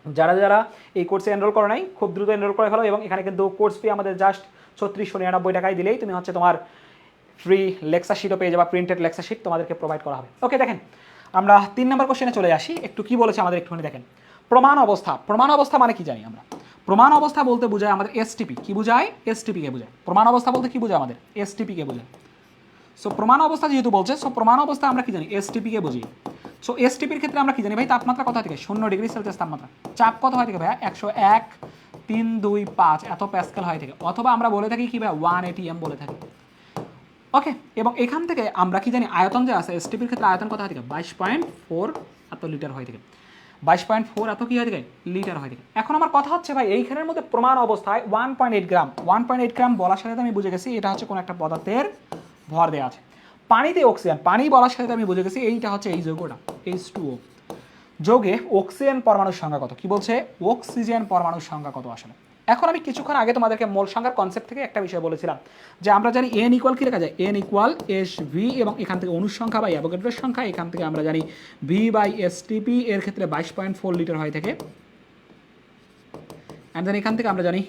যারা যারা এই কোর্সে এনরোল করো নাই খুব দ্রুত এনরোল করে ফেলো, এবং এখানে কিন্তু কোর্স ফি আমাদের জাস্ট 3699 টাকায় দিলেই তুমি হচ্ছে তোমার ফ্রি লেকচার শিটও পেয়ে যাবা, প্রিন্টেড লেকচার শিট তোমাদেরকে প্রোভাইড করা হবে। ওকে, দেখেন আমরা 3 নম্বর কোশ্চেনে চলে আসি, একটু কি বলেছে আমাদের একটুখানি দেখেন। প্রমাণ অবস্থা। প্রমাণ অবস্থা মানে কি জানি আমরা? প্রমাণ অবস্থা বলতে বোঝায় আমাদের এসটিপি, কি বোঝায়? এসটিপিকে বোঝায়। প্রমাণ অবস্থা বলতে কি বোঝায় আমাদের? এসটিপিকে বোঝায়। সো প্রমাণ অবস্থা যেহেতু বলছে, সো প্রমাণ অবস্থা আমরা কি জানি? এসটিপিকে বুঝি। সো এসটিপির ক্ষেত্রে আমরা কি জানি ভাই? তাপমাত্রা কত থেকে? 0°C তাপমাত্রা। চাপ কত হয় থেকে ভাইয়া? 101.325 এত প্যাসকেল হয় থেকে, অথবা আমরা বলে থাকি কি ভাই? 1 ATM বলে থাকি। ওকে, এবং এখান থেকে আমরা কি জানি? আয়তন যে আছে এসটিপির ক্ষেত্রে আয়তন কত হয় থেকে? 22.4 এত লিটার হয় থেকে। 22.4 এত কি হয় থেকে? লিটার হয় থেকে। এখন আমার কথা হচ্ছে ভাই, এইখানের মধ্যে প্রমাণ অবস্থায় 1.8 গ্রাম, 1.8 গ্রাম বলার সাথে আমি বুঝে গেছি এটা হচ্ছে কোনো একটা পদার্থের ভর দেওয়া আছে। পানিতে অক্সিজেন, পানি বলার সাথে আমি বুঝে গেছি এইটা হচ্ছে এই যৌগটা H2O। যোগে অক্সিজেন পরমাণুর সংখ্যা কত? কি বলছে? অক্সিজেন পরমাণুর সংখ্যা কত আসলে? এখন আমি কিছুক্ষণ আগে তোমাদেরকে মোল সংখ্যার কনসেপ্ট থেকে একটা বিষয় বলেছিলাম যে আমরা জানি N ইকুয়াল কি লেখা যায়? N ইকুয়াল SV, এবং এখান থেকে অণুর সংখ্যা বা অ্যাভোগাড্রোর সংখ্যা, এখান থেকে আমরা জানি V/STP এর ক্ষেত্রে 22.4 লিটার হয় থেকে, অ্যান্ড দেন এখান থেকে আমরা জানি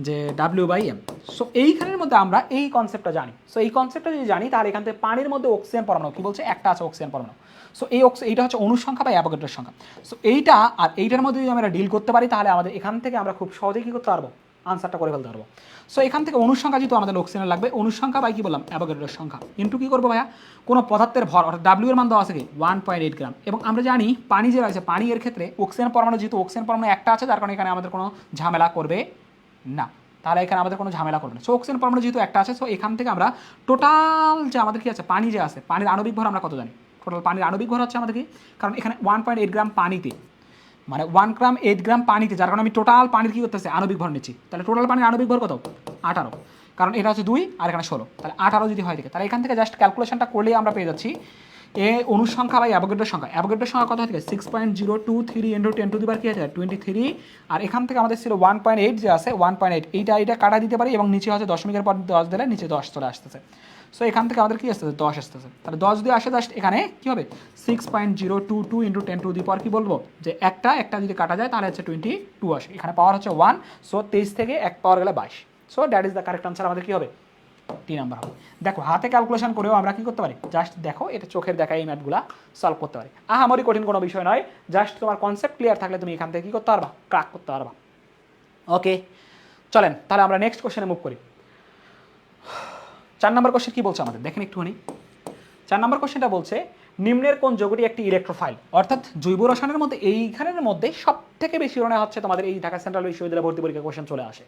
যে W/M। সো এইখানের মধ্যে আমরা এই কনসেপ্টটা জানি। সো এই কনসেপ্টটা যদি জানি তাহলে এখান থেকে পানির মধ্যে অক্সিজেন পরমাণু কি বলছে? একটা আছে অক্সিজেন পরমাণু। সো এইটা হচ্ছে অণুর সংখ্যা বা অ্যাভোগাড্রোর সংখ্যা। সো এইটা আর এইটার মধ্যে যদি আমরা ডিল করতে পারি তাহলে আমাদের এখান থেকে আমরা খুব সহজেই কী করতে পারবো? আনসারটা করে ফেলতে পারবো। সো এখান থেকে অণুর সংখ্যা যেহেতু আমাদের অক্সিজেনের লাগবে, অণুর সংখ্যা বাই কি বললাম? অ্যাভোগাড্রোর সংখ্যা ইন্টু কি করবো ভাইয়া? কোনো পদার্থের ভর অর্থাৎ W এর মান দেওয়া আছে কি? 1.8 গ্রাম। এবং আমরা জানি পানি যে রয়েছে, পানি এর ক্ষেত্রে অক্সিজেন পরমাণু যেহেতু অক্সিজেন পরমাণু একটা আছে, যার কারণে এখানে আমাদের কোনো ঝামেলা করবে না। তাহলে এখানে আমাদের কোনো ঝামেলা করবে না। সো অক্সিজেন পরমাণু যেহেতু একটা আছে, সো এখান থেকে আমরা টোটাল যে আমাদের কি আছে পানি যে আছে, পানির আণবিক ভর আমরা কত জানি? টোটাল পানির আণবিক ভর হচ্ছে আমাদের কি, কারণ এখানে 1.8 গ্রাম পানিতে, মানে 1 গ্রাম পানিতে, যার কারণে আমি টোটাল পানির কী করতেছি? আণবিক ভর নিচ্ছি। তাহলে টোটাল পানির আণবিক ভর কত? 18, কারণ এটা হচ্ছে 2 আর এখানে 16, তাহলে 18 যদি হয় থেকে, তাহলে এখান থেকে জাস্ট ক্যালকুলেশনটা করলেই আমরা পেয়ে যাচ্ছি অণুর সংখ্যা বা অ্যাভোগাড্রোর সংখ্যা। অ্যাভোগাড্রোর সংখ্যা কত থেকে? 6.023 ইন্টু 10 টু দি পাওয়ার কি আছে? 23। আর এখান থেকে আমাদের ছিল 1.8 যে আছে 1.8, এইটা কাটা দিতে পারি, এবং নিচে হচ্ছে দশমিকের পর 10 দিলে নিচে 10 চলে আসতেছে। সো এখান থেকে আমাদের কি আসতেছে? 10 আসতেছে। তাহলে 10 যদি আসে জাস্ট এখানে কী হবে? 6.022 ইন্টু 10 টু দি পাওয়ার কি বলবো? যে একটা যদি কাটা যায় তাহলে হচ্ছে 22 আসে। এখানে পাওয়ার হচ্ছে 1, সো 23 থেকে 1 পাওয়ার গেলে 22। So that is the correct answer. আমাদের কী হবে? 3 নাম্বার হবে। দেখো হাতে ক্যালকুলেশন করেও আমরা কি করতে পারি? জাস্ট দেখো এটা চোখের দেখা এই ম্যাথগুলা সলভ করতে পারি। আমারই কঠিন কোনো বিষয় নয়, জাস্ট তোমার কনসেপ্ট ক্লিয়ার থাকলে তুমি এখান থেকে কী করতে পারবা? ক্র্যাক করতে পারবা। ওকে, চলেন তাহলে আমরা নেক্সট কোশ্চেনে মুভ করি। 4 নম্বর কোশ্চেন কী বলছে আমাদের দেখেন একটুখানি। 4 নম্বর কোশ্চেনটা বলছে নিম্নের কোন যৌগটি একটি ইলেকট্রোফাইল? অর্থাৎ জৈব রসায়নের মধ্যে এইখানের মধ্যে সব থেকে বেশি মনে হচ্ছে তোমাদের এই ঢাকা সেন্ট্রাল বিশ্ববিদ্যালয় ভর্তি পরীক্ষা কোশ্চেন চলে আসে।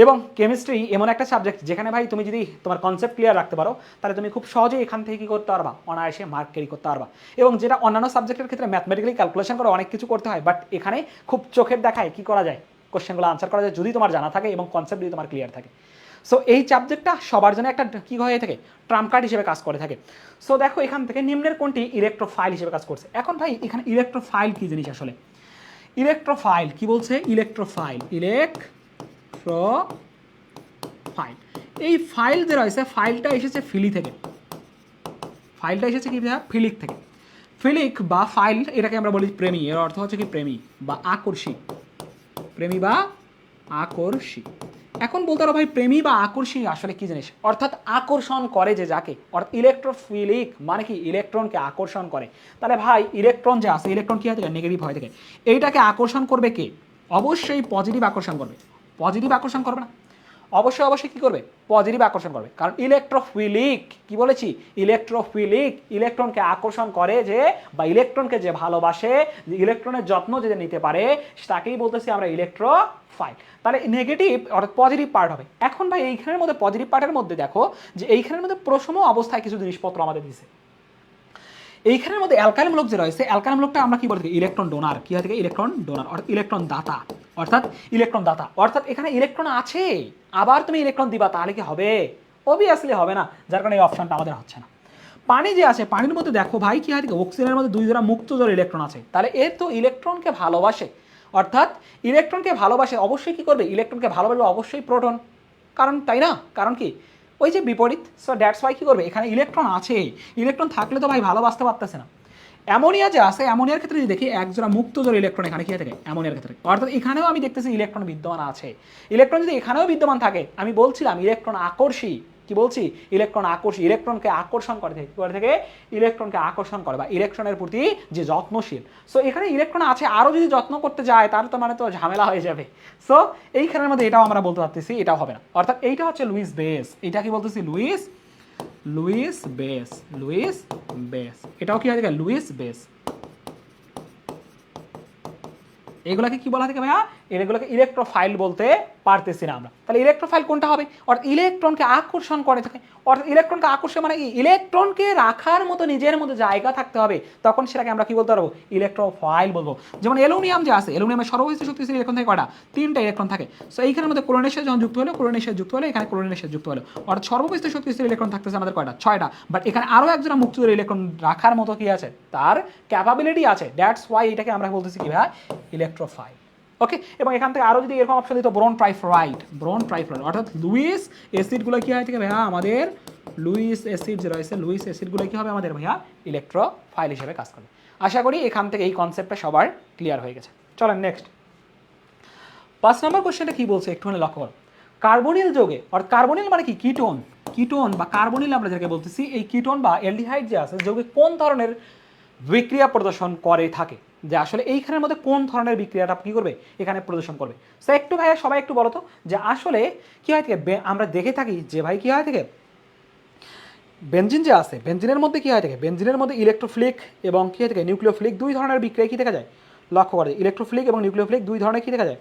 এবং কেমিস্ট্রি এমন একটা সাবজেক্ট যেখানে ভাই তুমি যদি তোমার কনসেপ্ট ক্লিয়ার রাখতে পারো তাহলে তুমি খুব সহজেই এখান থেকে কী করতে পারবা? অনায়াসে মার্ক ক্যারি করতে পারবা। এবং যেটা অন্যান্য সাবজেক্টের ক্ষেত্রে ম্যাথমেটিক্যালি ক্যালকুলেশন করে অনেক কিছু করতে হয়, বাট এখানে খুব চোখের দেখায় কী করা যায়? কোশ্চেনগুলো আনসার করা যায় যদি তোমার জানা থাকে এবং কনসেপ্ট যদি তোমার ক্লিয়ার থাকে। সো এই সাবজেক্টটা সবার জন্য একটা কী হয়ে থাকে? ট্রাম্প কার্ড হিসেবে কাজ করে থাকে। সো দেখো এখান থেকে নিম্নের কোনটি ইলেকট্রোফাইল হিসেবে কাজ করছে। এখন ভাই এখানে ইলেকট্রোফাইল কী জিনিস আসলে? ইলেকট্রোফাইল কি বলছে? ইলেকট্রোফাইল, ইলেকট্রোফাইল, এই ফাইল যে রয়েছে ফাইলটা এসেছে ফিলি থেকে। ফাইলটা এসেছে কি ভাইয়া? ফিলিক থেকে। ফিলিক বা ফাইল এটাকে আমরা বলি প্রেমী, এর অর্থ হচ্ছে কি প্রেমী বা আকর্ষী। প্রেমী বা আকর্ষী। এখন বলতে পারো ভাই প্রেমী বা আকর্ষী আসলে কি জিনিস? অর্থাৎ আকর্ষণ করে যে যাকে, অর্থাৎ ইলেকট্রোফিলিক মানে কি ইলেকট্রনকে আকর্ষণ করে। তাহলে ভাই ইলেকট্রন যে আছে, ইলেকট্রন কি হয় থাকে? নেগেটিভ হয় থাকে। এইটাকে আকর্ষণ করবে কে? অবশ্যই পজিটিভ আকর্ষণ করবে। পজিটিভ আকর্ষণ করবে না? অবশ্যই কী করবে? পজিটিভ আকর্ষণ করবে। কারণ ইলেকট্রোফিলিক কি বলেছি? ইলেকট্রোফিলিক ইলেকট্রনকে আকর্ষণ করে যে, বা ইলেকট্রনকে যে ভালোবাসে, ইলেকট্রনের যত্ন যে নিতে পারে, তাকেই বলতেছি আমরা ইলেকট্রোফাইল। তাহলে নেগেটিভ অর্থাৎ পজিটিভ পার্ট হবে। এখন ভাই এইখানের মধ্যে পজিটিভ পার্টের মধ্যে দেখো যে এইখানের মধ্যে প্রথম অবস্থায় কিছু জিনিসপত্র আমাদের দিছে। এইখানের মধ্যে অ্যালকাইলমূলক যে রয়েছে, অ্যালকাইলমূলকটা আমরা কি বলি? Electron donor. কি হয় থাকে? ইলেকট্রন ডোনার অর্থাৎ ইলেকট্রন দাতা। অর্থাৎ এখানে ইলেকট্রন আছে, আবার তুমি ইলেকট্রন দিবা, তাহলে কি হবে? অবভিয়াসলি হবে না, যার কারণে এই অপশনটা আমাদের হচ্ছে না। পানি যে আছে, পানির মধ্যে দেখো ভাই কি হয় থাকে? অক্সিজেনের মধ্যে 2 জোড়া মুক্ত জোড়া ইলেকট্রন আছে, তাহলে এর তো ইলেকট্রনকে ভালোবাসে। অর্থাৎ ইলেকট্রনকে ভালোবাসে অবশ্যই কি করবে? ইলেকট্রনকে ভালোবাসবে অবশ্যই প্রোটন, কারণ তাই না? কারণ কি? ওই যে বিপরীত। সো দ্যাটস ওয়াই কী করবে? এখানে ইলেকট্রন আছে, ইলেকট্রন থাকলে তো ভাই ভালোবাসতে পারতেছে না। অ্যামোনিয়া যে আছে, অ্যামোনিয়ার ক্ষেত্রে যদি দেখি এক জোড়া মুক্ত জোড়া ইলেকট্রন এখানে কি থাকে? অ্যামোনিয়ার ক্ষেত্রে। অর্থাৎ এখানেও আমি দেখতেছি ইলেকট্রন বিদ্যমান আছে। ইলেকট্রন যদি এখানেও বিদ্যমান থাকে, আমি বলছিলাম ইলেকট্রন আকর্ষী, কি বলছি, ইলেকট্রন ইলেকট্রনকে আকর্ষণ করে থেকে, কি করে থেকে, ইলেকট্রনকে আকর্ষণ করে বা ইলেকট্রনের প্রতি যে যত্নশীল। সো এখানে ইলেকট্রন আছে, আরও যদি যত্ন করতে যায় তাহলে তো মানে তো ঝামেলা হয়ে যাবে। সো এইখানের মধ্যে এটাও আমরা বলতে পারতেছি এটাও হবে না, অর্থাৎ এইটা হচ্ছে লুইস বেস, এটা কি বলতেছি লুইস বেস, এটাও কি হয় থেকে লুইস বেস। এগুলাকে কি বলা থাকে ভাইয়া, এগুলোকে ইলেকট্রোফাইল বলতে পারতেছি না আমরা। তাহলে ইলেকট্রোফাইল কোনটা হবে, অর্থাৎ ইলেকট্রনকে আকর্ষণ করে থাকে, অর্থাৎ ইলেকট্রনকে আকর্ষণ মানে ইলেকট্রনকে রাখার মতো নিজের মধ্যে জায়গা থাকতে হবে, তখন সেটাকে আমরা কি বলতে পারবো, ইলেকট্রোফাইল বলবো। যেমন অ্যালুমিনিয়াম যে আছে, অ্যালুমিনিয়ামের সর্বোচ্চ শক্তিশালী ইলেকট্রন থাকে কয়টা, 3টা ইলেকট্রন থাকে। সো এইখানের মধ্যে ক্লোরিনের সাথে যখন যুক্ত হলো, এখানে ক্লোরিনের সাথে যুক্ত হলো, অর্থাৎ সর্বোচ্চ শক্তিশালী ইলেকট্রন থাকতেছে আমাদের কয়টা, 6টা। বাট এখানে আরও একজোড়া মুক্তদের ইলেকট্রন রাখার মতো কি আছে, তার ক্যাপাবিলিটি আছে, দ্যাটস ওয়াই এটাকে আমরা বলতেছি কি ভাইয়া, ইলেকট্রোফাইল। ওকে, এবং এখান থেকে আরও যদি এরকম অপশন দিত ব্রোন ট্রাইফ্লোরাইড, অর্থাৎ লুইস অ্যাসিডগুলো কি হয় থেকে ভাইয়া আমাদের, লুইস অ্যাসিড যে রয়েছে, লুইস অ্যাসিডগুলো কি হবে আমাদের ভাইয়া, ইলেকট্রোফাইল হিসেবে কাজ করবে। আশা করি এখান থেকে এই কনসেপ্টটা সবার ক্লিয়ার হয়ে গেছে। চলেন নেক্সট 5 নম্বর কোশ্চেনটা কি বলছে একটুখানি লক্ষ্য করো। কার্বনিল যৌগে, অর্থাৎ কার্বনিল মানে কি, কিটোন বা কার্বনিল আমরা যেটাকে বলতেছি, এই কিটোন বা অ্যালডিহাইড যে আছে যৌগে কোন ধরনের বিক্রিয়া প্রদর্শন করে থাকে, যে আসলে এইখানের মধ্যে কোন ধরনের বিক্রিয়াটা কি করবে, এখানে প্রদর্শন করবে। সো একটু ভাইয়া সবাই একটু বলো তো, যে আসলে কি হয় থেকে, আমরা দেখে থাকি যে ভাই কি হয় থেকে, বেনজিন যে আছে, বেনজিনের মধ্যে কি হয় থাকে, বেনজিনের মধ্যে ইলেকট্রোফিলিক এবং কি হয় থাকে, নিউক্লিওফিলিক দুই ধরনের বিক্রিয়া কি দেখা যায়, লক্ষ্য করা যায়। ইলেকট্রোফিলিক এবং নিউক্লিওফিলিক দুই ধরনের কি দেখা যায়,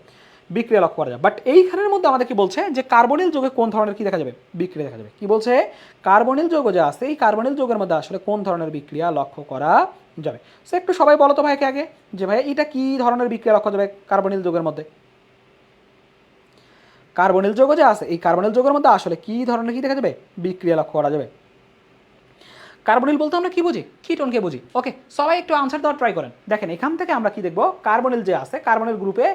বিক্রিয়া লক্ষ্য করা যায়। বাট এইখানের মধ্যে আমাদের কি বলছে, যে কার্বনিল যৌগে কোন ধরনের কি দেখা যাবে, বিক্রিয়া দেখা যাবে। কি বলছে, কার্বনিল যৌগ যে আছে, এই কার্বনিল যৌগের মধ্যে আসলে কোন ধরনের বিক্রিয়া লক্ষ্য করা যাবে। সো একটু সবাই বলো তো ভাইকে আগে, যে ভাই এটা কি ধরনের বিক্রিয়া লক্ষ্য যাবে কার্বনিল যৌগের মধ্যে। কার্বনিল যৌগ যে আছে, এই কার্বনিল যৌগের মধ্যে আসলে কি ধরনের কি দেখা যাবে, বিক্রিয়া লক্ষ্য করা যাবে। কার্বনিল বলতে আমরা কি বুঝি, কিটোনকে বুঝি। ওকে, সবাই একটু আনসার দেওয়ার ট্রাই করেন। দেখেন এখান থেকে আমরা কি দেখবো, কার্বনিল যে আছে, কার্বনিল গ্রুপে,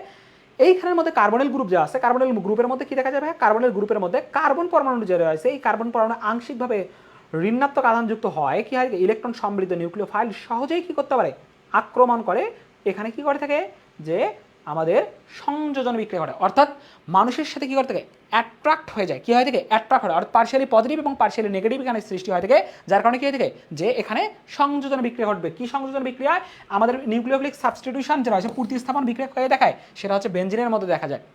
এইখানের মধ্যে কার্বনিল গ্রুপ যে আছে, কার্বনিল গ্রুপের মধ্যে কি দেখা যাবে, কার্বনিল গ্রুপের মধ্যে কার্বন পরমাণু যে রয়েছে, এই কার্বন পরমাণু আংশিকভাবে ঋণাত্মক আধানযুক্ত হয়, কি হয়, ইলেকট্রন সমৃদ্ধ নিউক্লিওফাইল সহজেই কি করতে পারে, আক্রমণ করে, এখানে কি করে থাকে, যে আমাদের সংযোজন বিক্রিয়া ঘটে, অর্থাৎ মানুষের সাথে কি করে থাকে, অ্যাট্রাক্ট হয়ে যায়, কি হয় থেকে, অ্যাট্রাক্ট হয়, অর্থাৎ পার্শিয়ালি পজিটিভ এবং পার্শিয়ালি নেগেটিভ এখানে সৃষ্টি হয় থেকে, যার কারণে কি হয় থেকে, যে এখানে সংযোজন বিক্রিয়া ঘটবে। কি সংযোজন বিক্রিয়া, আমাদের নিউক্লিওফিলিক সাবস্টিটিউশন যেটা হচ্ছে প্রতিস্থাপন বিক্রিয়া হয়ে দেখায়, সেটা হচ্ছে বেনজিনের মধ্যে দেখা যায়।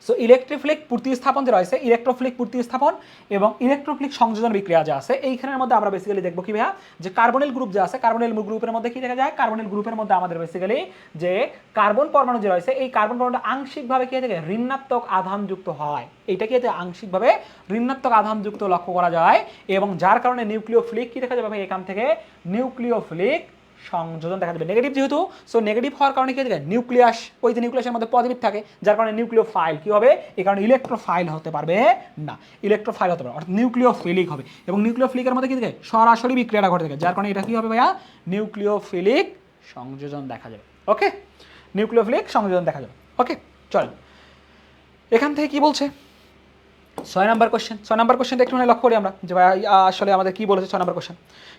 সো ইলেকট্রোফিলিক প্রতিস্থাপন যে রয়েছে, ইলেকট্রোফিলিক প্রতিস্থাপন এবং ইলেকট্রোফিলিক সংযোজন বিক্রিয়া যে আছে, এইখানের মধ্যে আমরা বেসিক্যালি দেখবো কি ভাইয়া, যে কার্বনিল গ্রুপ যে আছে, কার্বনিল গ্রুপের মধ্যে কি দেখা যায়, কার্বনিল গ্রুপের মধ্যে আমাদের বেসিক্যালি যে কার্বন পরমাণু যে রয়েছে, এই কার্বন পরমাণু আংশিকভাবে কি থাকে, ঋণাত্মক আধানযুক্ত হয়, এইটা কি আংশিকভাবে ঋণাত্মক আধানযুক্ত লক্ষ্য করা যায়, এবং যার কারণে নিউক্লিওফিলিক কি দেখা যাবে ভাই, এখান থেকে নিউক্লিওফিলিক সংযোজন দেখা যাবে। নেগেটিভ যেহেতু, সো নেগেটিভ হওয়ার কারণে কি হয়ে নিউক্লিয়াস, ওই যে নিউক্লিয়াসের মধ্যে পজিটিভ থাকে, যার কারণে নিউক্লিওফাইল কি হবে, এই কারণে ইলেকট্রোফাইল হতে পারবে না, ইলেকট্রোফাইল হতে পারবে, অর্থাৎ নিউক্লিওফিলিক হবে। এবং নিউক্লিওফিলিকের মধ্যে কি থাকে, সরাসরি বিক্রিয়াটা ঘটে থাকে, যার কারণে এটা কি হবে ভাইয়া, নিউক্লিওফিলিক সংযোজন দেখা যাবে। ওকে, নিউক্লিওফিলিক সংযোজন দেখা যাবে। ওকে, চল এখান থেকে কি বলছে 6 নম্বর কোশ্চেনটা একটু লক্ষ্য করি আমরা, যে ভাই আসলে আমাদের কি বলেছে 6 নম্বর কোশ্চেন।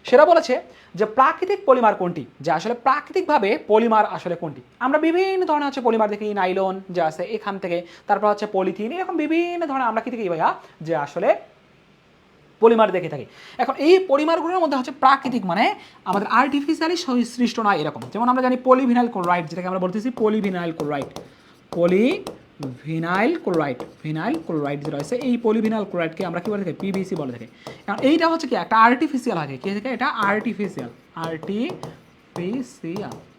সেটা বলেছে যে প্রাকৃতিক পলিমার কোনটি, যে আসলে প্রাকৃতিকভাবে পলিমার আসলে কোনটি। আমরা বিভিন্ন ধরনের হচ্ছে পলিমার দেখি, নাইলন যে আছে এখান থেকে, তারপর হচ্ছে পলিথিন, এরকম বিভিন্ন ধরনের আমরা কি দেখি ভাইয়া, যে আসলে পলিমার দেখে থাকি। এখন এই পলিমারগুলোর মধ্যে হচ্ছে প্রাকৃতিক মানে আমাদের আর্টিফিশিয়ালি সৃষ্ট নয় এরকম, যেমন আমরা জানি পলিভিনাইল ক্লোরাইড, যেটাকে আমরা বলতেছি পলিভিনাইল ক্লোরাইড, ভিনাইল ক্লোরাইড যে রয়েছে, এই পলিভিনাইল ক্লোরাইডকে আমরা কি বলে থাকি, পিভিসি বলে থাকি। কারণ এইটা হচ্ছে কি একটা আর্টিফিশিয়াল হয়, কি থাকে, এটা আর্টিফিশিয়াল।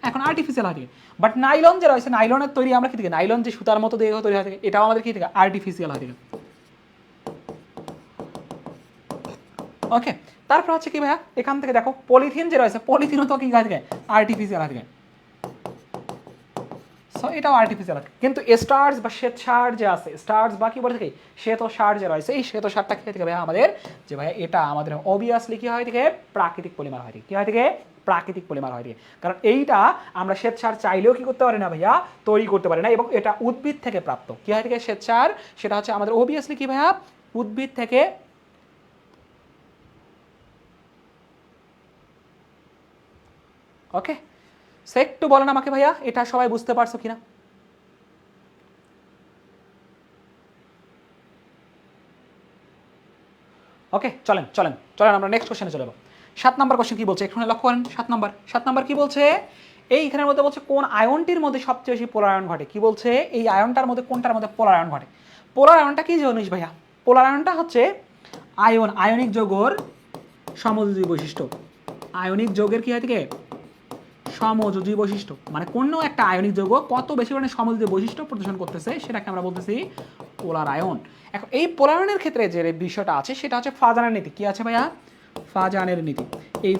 এখন আর্টিফিশিয়াল হয়, বাট নাইলন যে রয়েছে, নাইলনের তৈরি আমরা কি থেকে, নাইলন যে সুতার মতো দিয়ে তৈরি হয় থাকে, এটাও আমাদের কি থেকে, আর্টিফিশিয়াল হয় থাকে। ওকে, তারপর হচ্ছে কি ভাইয়া, এখান থেকে দেখো পলিথিন যে রয়েছে, পলিথিনও তো কি হয় থাকে, আর্টিফিশিয়াল হয় থাকে। সো এটাও আর্টিফিশিয়াল, কিন্তু স্টার্চ বা শ্বেতসার যে আছে, স্টার্চ বা কি বলে থাকে, শ্বেতসার যে রয়েছে, এই শ্বেতসারটা খেয়ে থেকে ভাইয়া আমাদের, যে ভাইয়া এটা আমাদের অবভিয়াসলি কি হয় থেকে, প্রাকৃতিক পলিমার হয় থেকে, কি হয় থেকে, প্রাকৃতিক পলিমার হয় থেকে। কারণ এইটা আমরা শ্বেতসার চাইলেও কি করতে পারি না ভাইয়া, তৈরি করতে পারি না, এবং এটা উদ্ভিদ থেকে প্রাপ্ত। কি হয় থেকে শ্বেতসার, সেটা হচ্ছে আমাদের অবভিয়াসলি কি ভাইয়া, উদ্ভিদ থেকে। ওকে, সে একটু বলেন আমাকে ভাইয়া, এটা সবাই বুঝতে পারছো কিনা। ওকে, চলেন চলেন চলেন আমরা নেক্সট কোশ্চেনে চলে যাবো। 7 নম্বর কোশ্চেন কি বলছে একটু লক্ষ্য করেন। 7 নম্বর কি বলছে, এইখানের মধ্যে বলছে কোন আয়নটির মধ্যে সবচেয়ে বেশি পোলারায়ন ঘটে। কি বলছে, এই আয়নটার মধ্যে কোনটার মধ্যে পোলারায়ন ঘটে। পোলারায়নটা কি জিনিস ভাইয়া, পোলারায়নটা হচ্ছে আয়নিক যৌগের সমযোজী বৈশিষ্ট্য। আয়নিক যৌগের কি হয় থেকে সমযোজী বৈশিষ্ট্য, মানে কোনো একটা আয়নিক যৌগ কত বেশি পরিমাণে সমযোজী বৈশিষ্ট্য প্রদর্শন করতেছে সেটাকে আমরা বলতেছি পোলারায়ন। এখন এই পোলারায়নের ক্ষেত্রে যে বিষয়টা আছে সেটা হচ্ছে ফাজানের নীতি। কি আছে ভাইয়া, ফাজানের নীতি। এই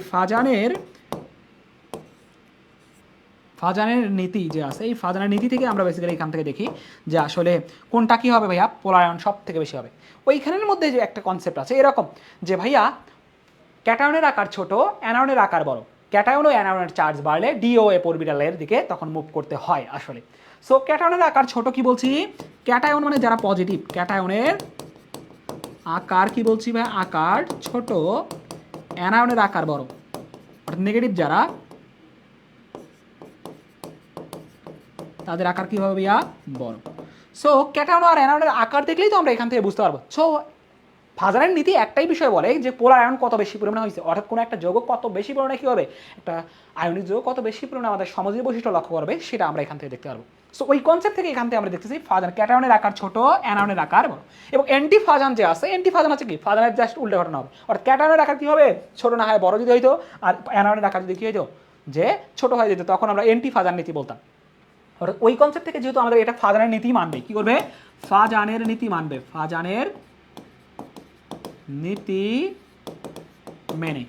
ফাজানের নীতি যে আছে, এই ফাজানের নীতি থেকে আমরা বেসিক্যালি এখান থেকে দেখি যে আসলে কোনটা কি হবে ভাইয়া, পোলারায়ন সব থেকে বেশি হবে। ওইখানের মধ্যে যে একটা কনসেপ্ট আছে এরকম যে ভাইয়া ক্যাটায়নের আকার ছোট, অ্যানায়নের আকার বড়। ক্যাটায়ন ও অ্যানায়নের চার্জ বাড়লে ডিও এ অরবিটালের দিকে তখন মুভ করতে হয় আসলে। সো ক্যাটায়নের আকার ছোট কি বলছি, ক্যাটায়ন মানে যারা পজিটিভ, ক্যাটায়নের আকার কি বলছি ভাই, আকার ছোট, অ্যানায়নের আকার বড়। অর্থাৎ নেগেটিভ যারা, তাদের আকার কী হবে ভাইয়া, বড়। সো ক্যাটায়ন আর অ্যানায়নের আকার দেখলেই তো আমরা এখান থেকে বুঝতে পারবো। সো ফাজানের নীতি একটাই বিষয় বলে যে পোলার আয়ন কত বেশি পরিমাণে হয়েছে, অর্থাৎ কোনো একটা যৌগ কত বেশি পরিমাণে কী হবে, একটা আয়নিক যৌগ কত বেশি পরিমাণে আমাদের সমযোজী বৈশিষ্ট্য লক্ষ্য করবে সেটা আমরা এখান থেকে দেখতে পারবো। সো ওই কনসেপ্ট থেকে এখান থেকে আমরা দেখতেছি ফাজান ক্যাটায়নের আকার ছোট, অ্যানায়নের আকার বড়। এবং অ্যান্টি ফাজান যে আছে, অ্যান্টি ফাজান হচ্ছে কি, ফাজানের জাস্ট উল্টা ঘটনা হবে। অর্থাৎ ক্যাটায়নের আকার কী হবে, ছোট না হয় বড় যদি হইতো, আর অ্যানায়নের আকার যদি কী হইতো, যে ছোট হয়ে যেত, তখন আমরা অ্যান্টি ফাজান নীতি বলতাম। অর্থাৎ ওই কনসেপ্ট থেকে যেহেতু আমাদের এটা ফাজানের নীতি মানবে, কি করবে, ফাজানের নীতি মানবে, ফাজানের নীতি মেনে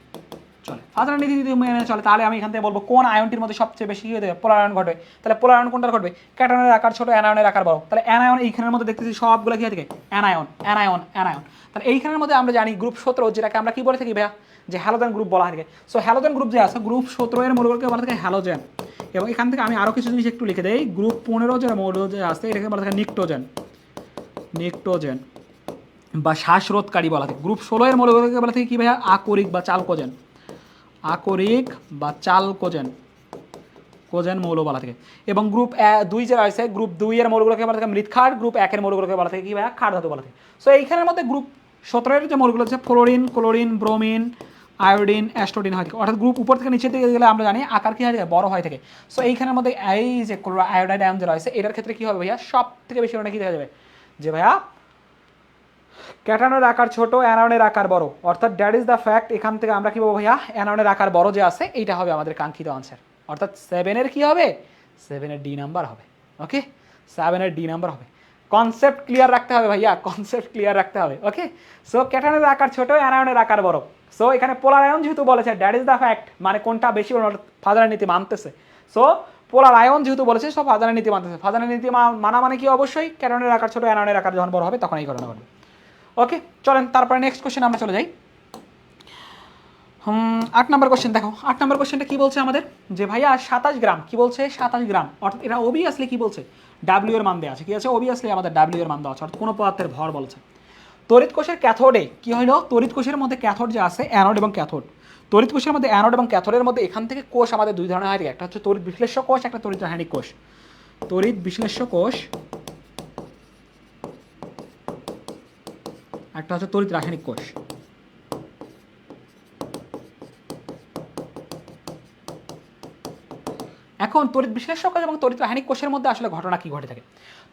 চলে। ফাজানের নীতি যদি মেনে চলে তাহলে আমি এখান থেকে বলবো কোন আয়নটির মধ্যে সবচেয়ে বেশি পোলারায়ন ঘটবে। তাহলে পোলারায়ন কোনটা ঘটবে, ক্যাটায়নের আকার ছোট, অ্যানায়নের আকার বড়। তাহলে অ্যানায়ন এইখানের মধ্যে দেখতেছি সবগুলো কি থেকে অ্যানায়ন অ্যানায়ন অ্যানায়ন। তাহলে এইখানের মধ্যে আমরা জানি গ্রুপ 17 যেটাকে আমরা কি বলে থাকি ভাইয়া, যে হ্যালোজেন গ্রুপ বলা থাকে। সো হ্যালোজেন গ্রুপ যে আছে, গ্রুপ 17 এর মৌলগুলোকে বলা থাকে হ্যালোজেন। এবং এখান থেকে আমি আরও কিছু জিনিস একটু লিখে দেই, গ্রুপ 15 যে মৌল যে আছে এটাকে বলা থাকে নিকটোজেন, নিকটোজেন বা শ্বাসরোধকারী বলা থাকে। গ্রুপ 16 এর মৌলগুলোকে বলা থাকে কি ভাইয়া, আকরিক বা চালকোজেন, আকরিক বা চালকোজেন, কোজেন মৌল বলা থাকে। এবং গ্রুপ 2 যে আছে, গ্রুপ 2 এর মৌলগুলোকে বলা থাকে মৃৎক্ষার, গ্রুপ 1 এর মৌলগুলোকে বলা থাকে কি ভাইয়া, ক্ষার ধাতু বলা থাকে। সো এইখানের মধ্যে গ্রুপ 17 এর যে মৌলগুলো আছে ফ্লোরিন, ক্লোরিন, ব্রোমিন, আয়োডিন, অ্যাস্টোডিন হয় থাকে। অর্থাৎ গ্রুপ উপর থেকে নিচের দিকে গেলে আমরা জানি আকার কি হয় থাকে, বড় হয় থাকে। সো এইখানের মধ্যে এই যে আয়োডাইড আয়ন যে রয়েছে এটার ক্ষেত্রে কি হবে ভাইয়া, সব থেকে বেশি মানে কি দেখা যাবে, যে ভাইয়া ক্যাটায়নের আকার ছোট, অ্যানায়নের আকার বড়। অর্থাৎ দ্যাট ইজ দ্য ফ্যাক্ট। এখান থেকে আমরা কি বলবো ভাইয়া, অ্যানায়নের আকার বড় যে আছে এইটা হবে আমাদের কাঙ্ক্ষিত আনসার। অর্থাৎ 7 এর কি হবে, 7 এর ডি নাম্বার হবে। ওকে, 7 এর ডি নাম্বার হবে। কনসেপ্ট ক্লিয়ার রাখতে হবে ভাইয়া, কনসেপ্ট ক্লিয়ার রাখতে হবে। ওকে, সো ক্যাটায়নের আকার ছোট, অ্যানায়নের আকার বড়। সো এখানে পোলার আয়ন যেহেতু বলেছে দ্যাট ইজ দ্য ফ্যাক্ট, মানে কোনটা বেশি ফাজানের নীতি মানতেছে। সো পোলার আয়ন যেহেতু বলেছে সব ফাজানের নীতি মানতেছে। ফাজানের নীতি মানা মানে কি, অবশ্যই ক্যাটায়নের আকার ছোট, অ্যানায়নের আকার যখন বড় হবে তখন এই ঘটনা ঘটবে। ওকে, চলেন তারপরে নেক্সট কোশ্চেন আমরা চলে যাই। 8 নম্বর কোশ্চেন দেখো, 8 নম্বর কোশ্চেনটা কি বলছে আমাদের, যে ভাইয়া 27 গ্রাম, কি বলছে 27 গ্রাম। অর্থাৎ এটা অবভিয়াসলি কি বলছে, ডাব্লিউ এর মান দেওয়া আছে। কি আছে, অবভিয়াসলি আমাদের ডাব্লিউ এর মান দেওয়া আছে, অর্থাৎ কোনো পদার্থের ভর বলছে। তড়িৎ কোষের ক্যাথোডে কি হইলো, তড়িৎ কোষের মধ্যে ক্যাথোড যে আছে, অ্যানোড এবং ক্যাথোড। তড়িৎ কোষের মধ্যে অ্যানোড এবং ক্যাথোডের মধ্যে এখান থেকে কোষ আমাদের দুই ধরনের হয়, একটা হচ্ছে তড়িৎ বিশ্লেষ্য কোষ, একটা তড়িৎ রাসায়নিক কোষ। তড়িৎ বিশ্লেষ্য কোষ, একটা হচ্ছে তড়িৎ রাসায়নিক কোষ। এখন তড়িৎ বিশ্লেষ্য কোষ এবং তড়িৎ রাসায়নিক কোষের মধ্যে আসলে ঘটনা কি ঘটে থাকে।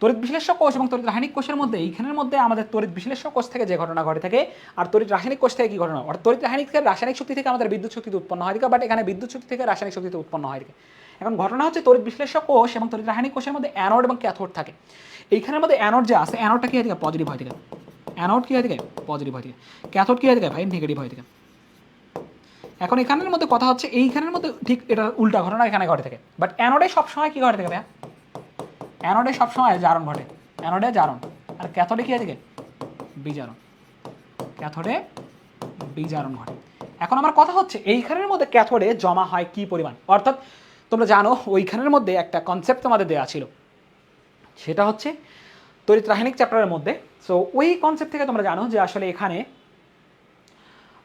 তড়িৎ বিশ্লেষ্য কোষ এবং তড়িৎ রাসায়নিক কোষের মধ্যে এইখানের মধ্যে আমাদের তড়িৎ বিশ্লেষ্য কোষ থেকে যে ঘটনা ঘটে থাকে, আর তড়িৎ রাসায়নিক কোষ থেকে কি ঘটনা, অর্থাৎ তড়িৎ রাসায়নিক শক্তি থেকে আমাদের বিদ্যুৎ শক্তি উৎপন্ন হয় থাকে, বাট এখানে বিদ্যুৎ শক্তি থেকে রাসায়নিক শক্তিতে উৎপন্ন হয় থাকে। এখন ঘটনা হচ্ছে তড়িৎ বিশ্লেষ্য কোষ এবং তড়িৎ রাসায়নিক কোষের মধ্যে অ্যানোড এবং ক্যাথোড থাকে। এইখানের মধ্যে অ্যানোড যে আছে, অ্যানোডটা কি হয় থাকে, পজিটিভ হয় থাকে। অ্যানোড কি হয় থাকে, পজিটিভ হয় থাকে। ক্যাথোড কি হয় থাকে ভাই, নেগেটিভ হয় থাকে। এখন এখানের মধ্যে কথা হচ্ছে এইখানের মধ্যে ঠিক এটা উল্টা ঘটনা এখানে ঘটে থাকে। বাট অ্যানোডে সবসময় কী ঘটে থাকে ভাইয়া, অ্যানোডে সবসময় জারণ ঘটে, অ্যানোডে জারণ। আর ক্যাথোডে কী হয় থাকে, বিজারণ। ক্যাথোডে বিজারণ ঘটে। এখন আমার কথা হচ্ছে এইখানের মধ্যে ক্যাথোডে জমা হয় কি পরিমাণ, অর্থাৎ তোমরা জানো ওইখানের মধ্যে একটা কনসেপ্ট তোমাদের দেওয়া ছিল, সেটা হচ্ছে তড়িৎ রাসায়নিক চ্যাপ্টারের মধ্যে। সো ওই কনসেপ্ট থেকে তোমরা জানো যে আসলে এখানে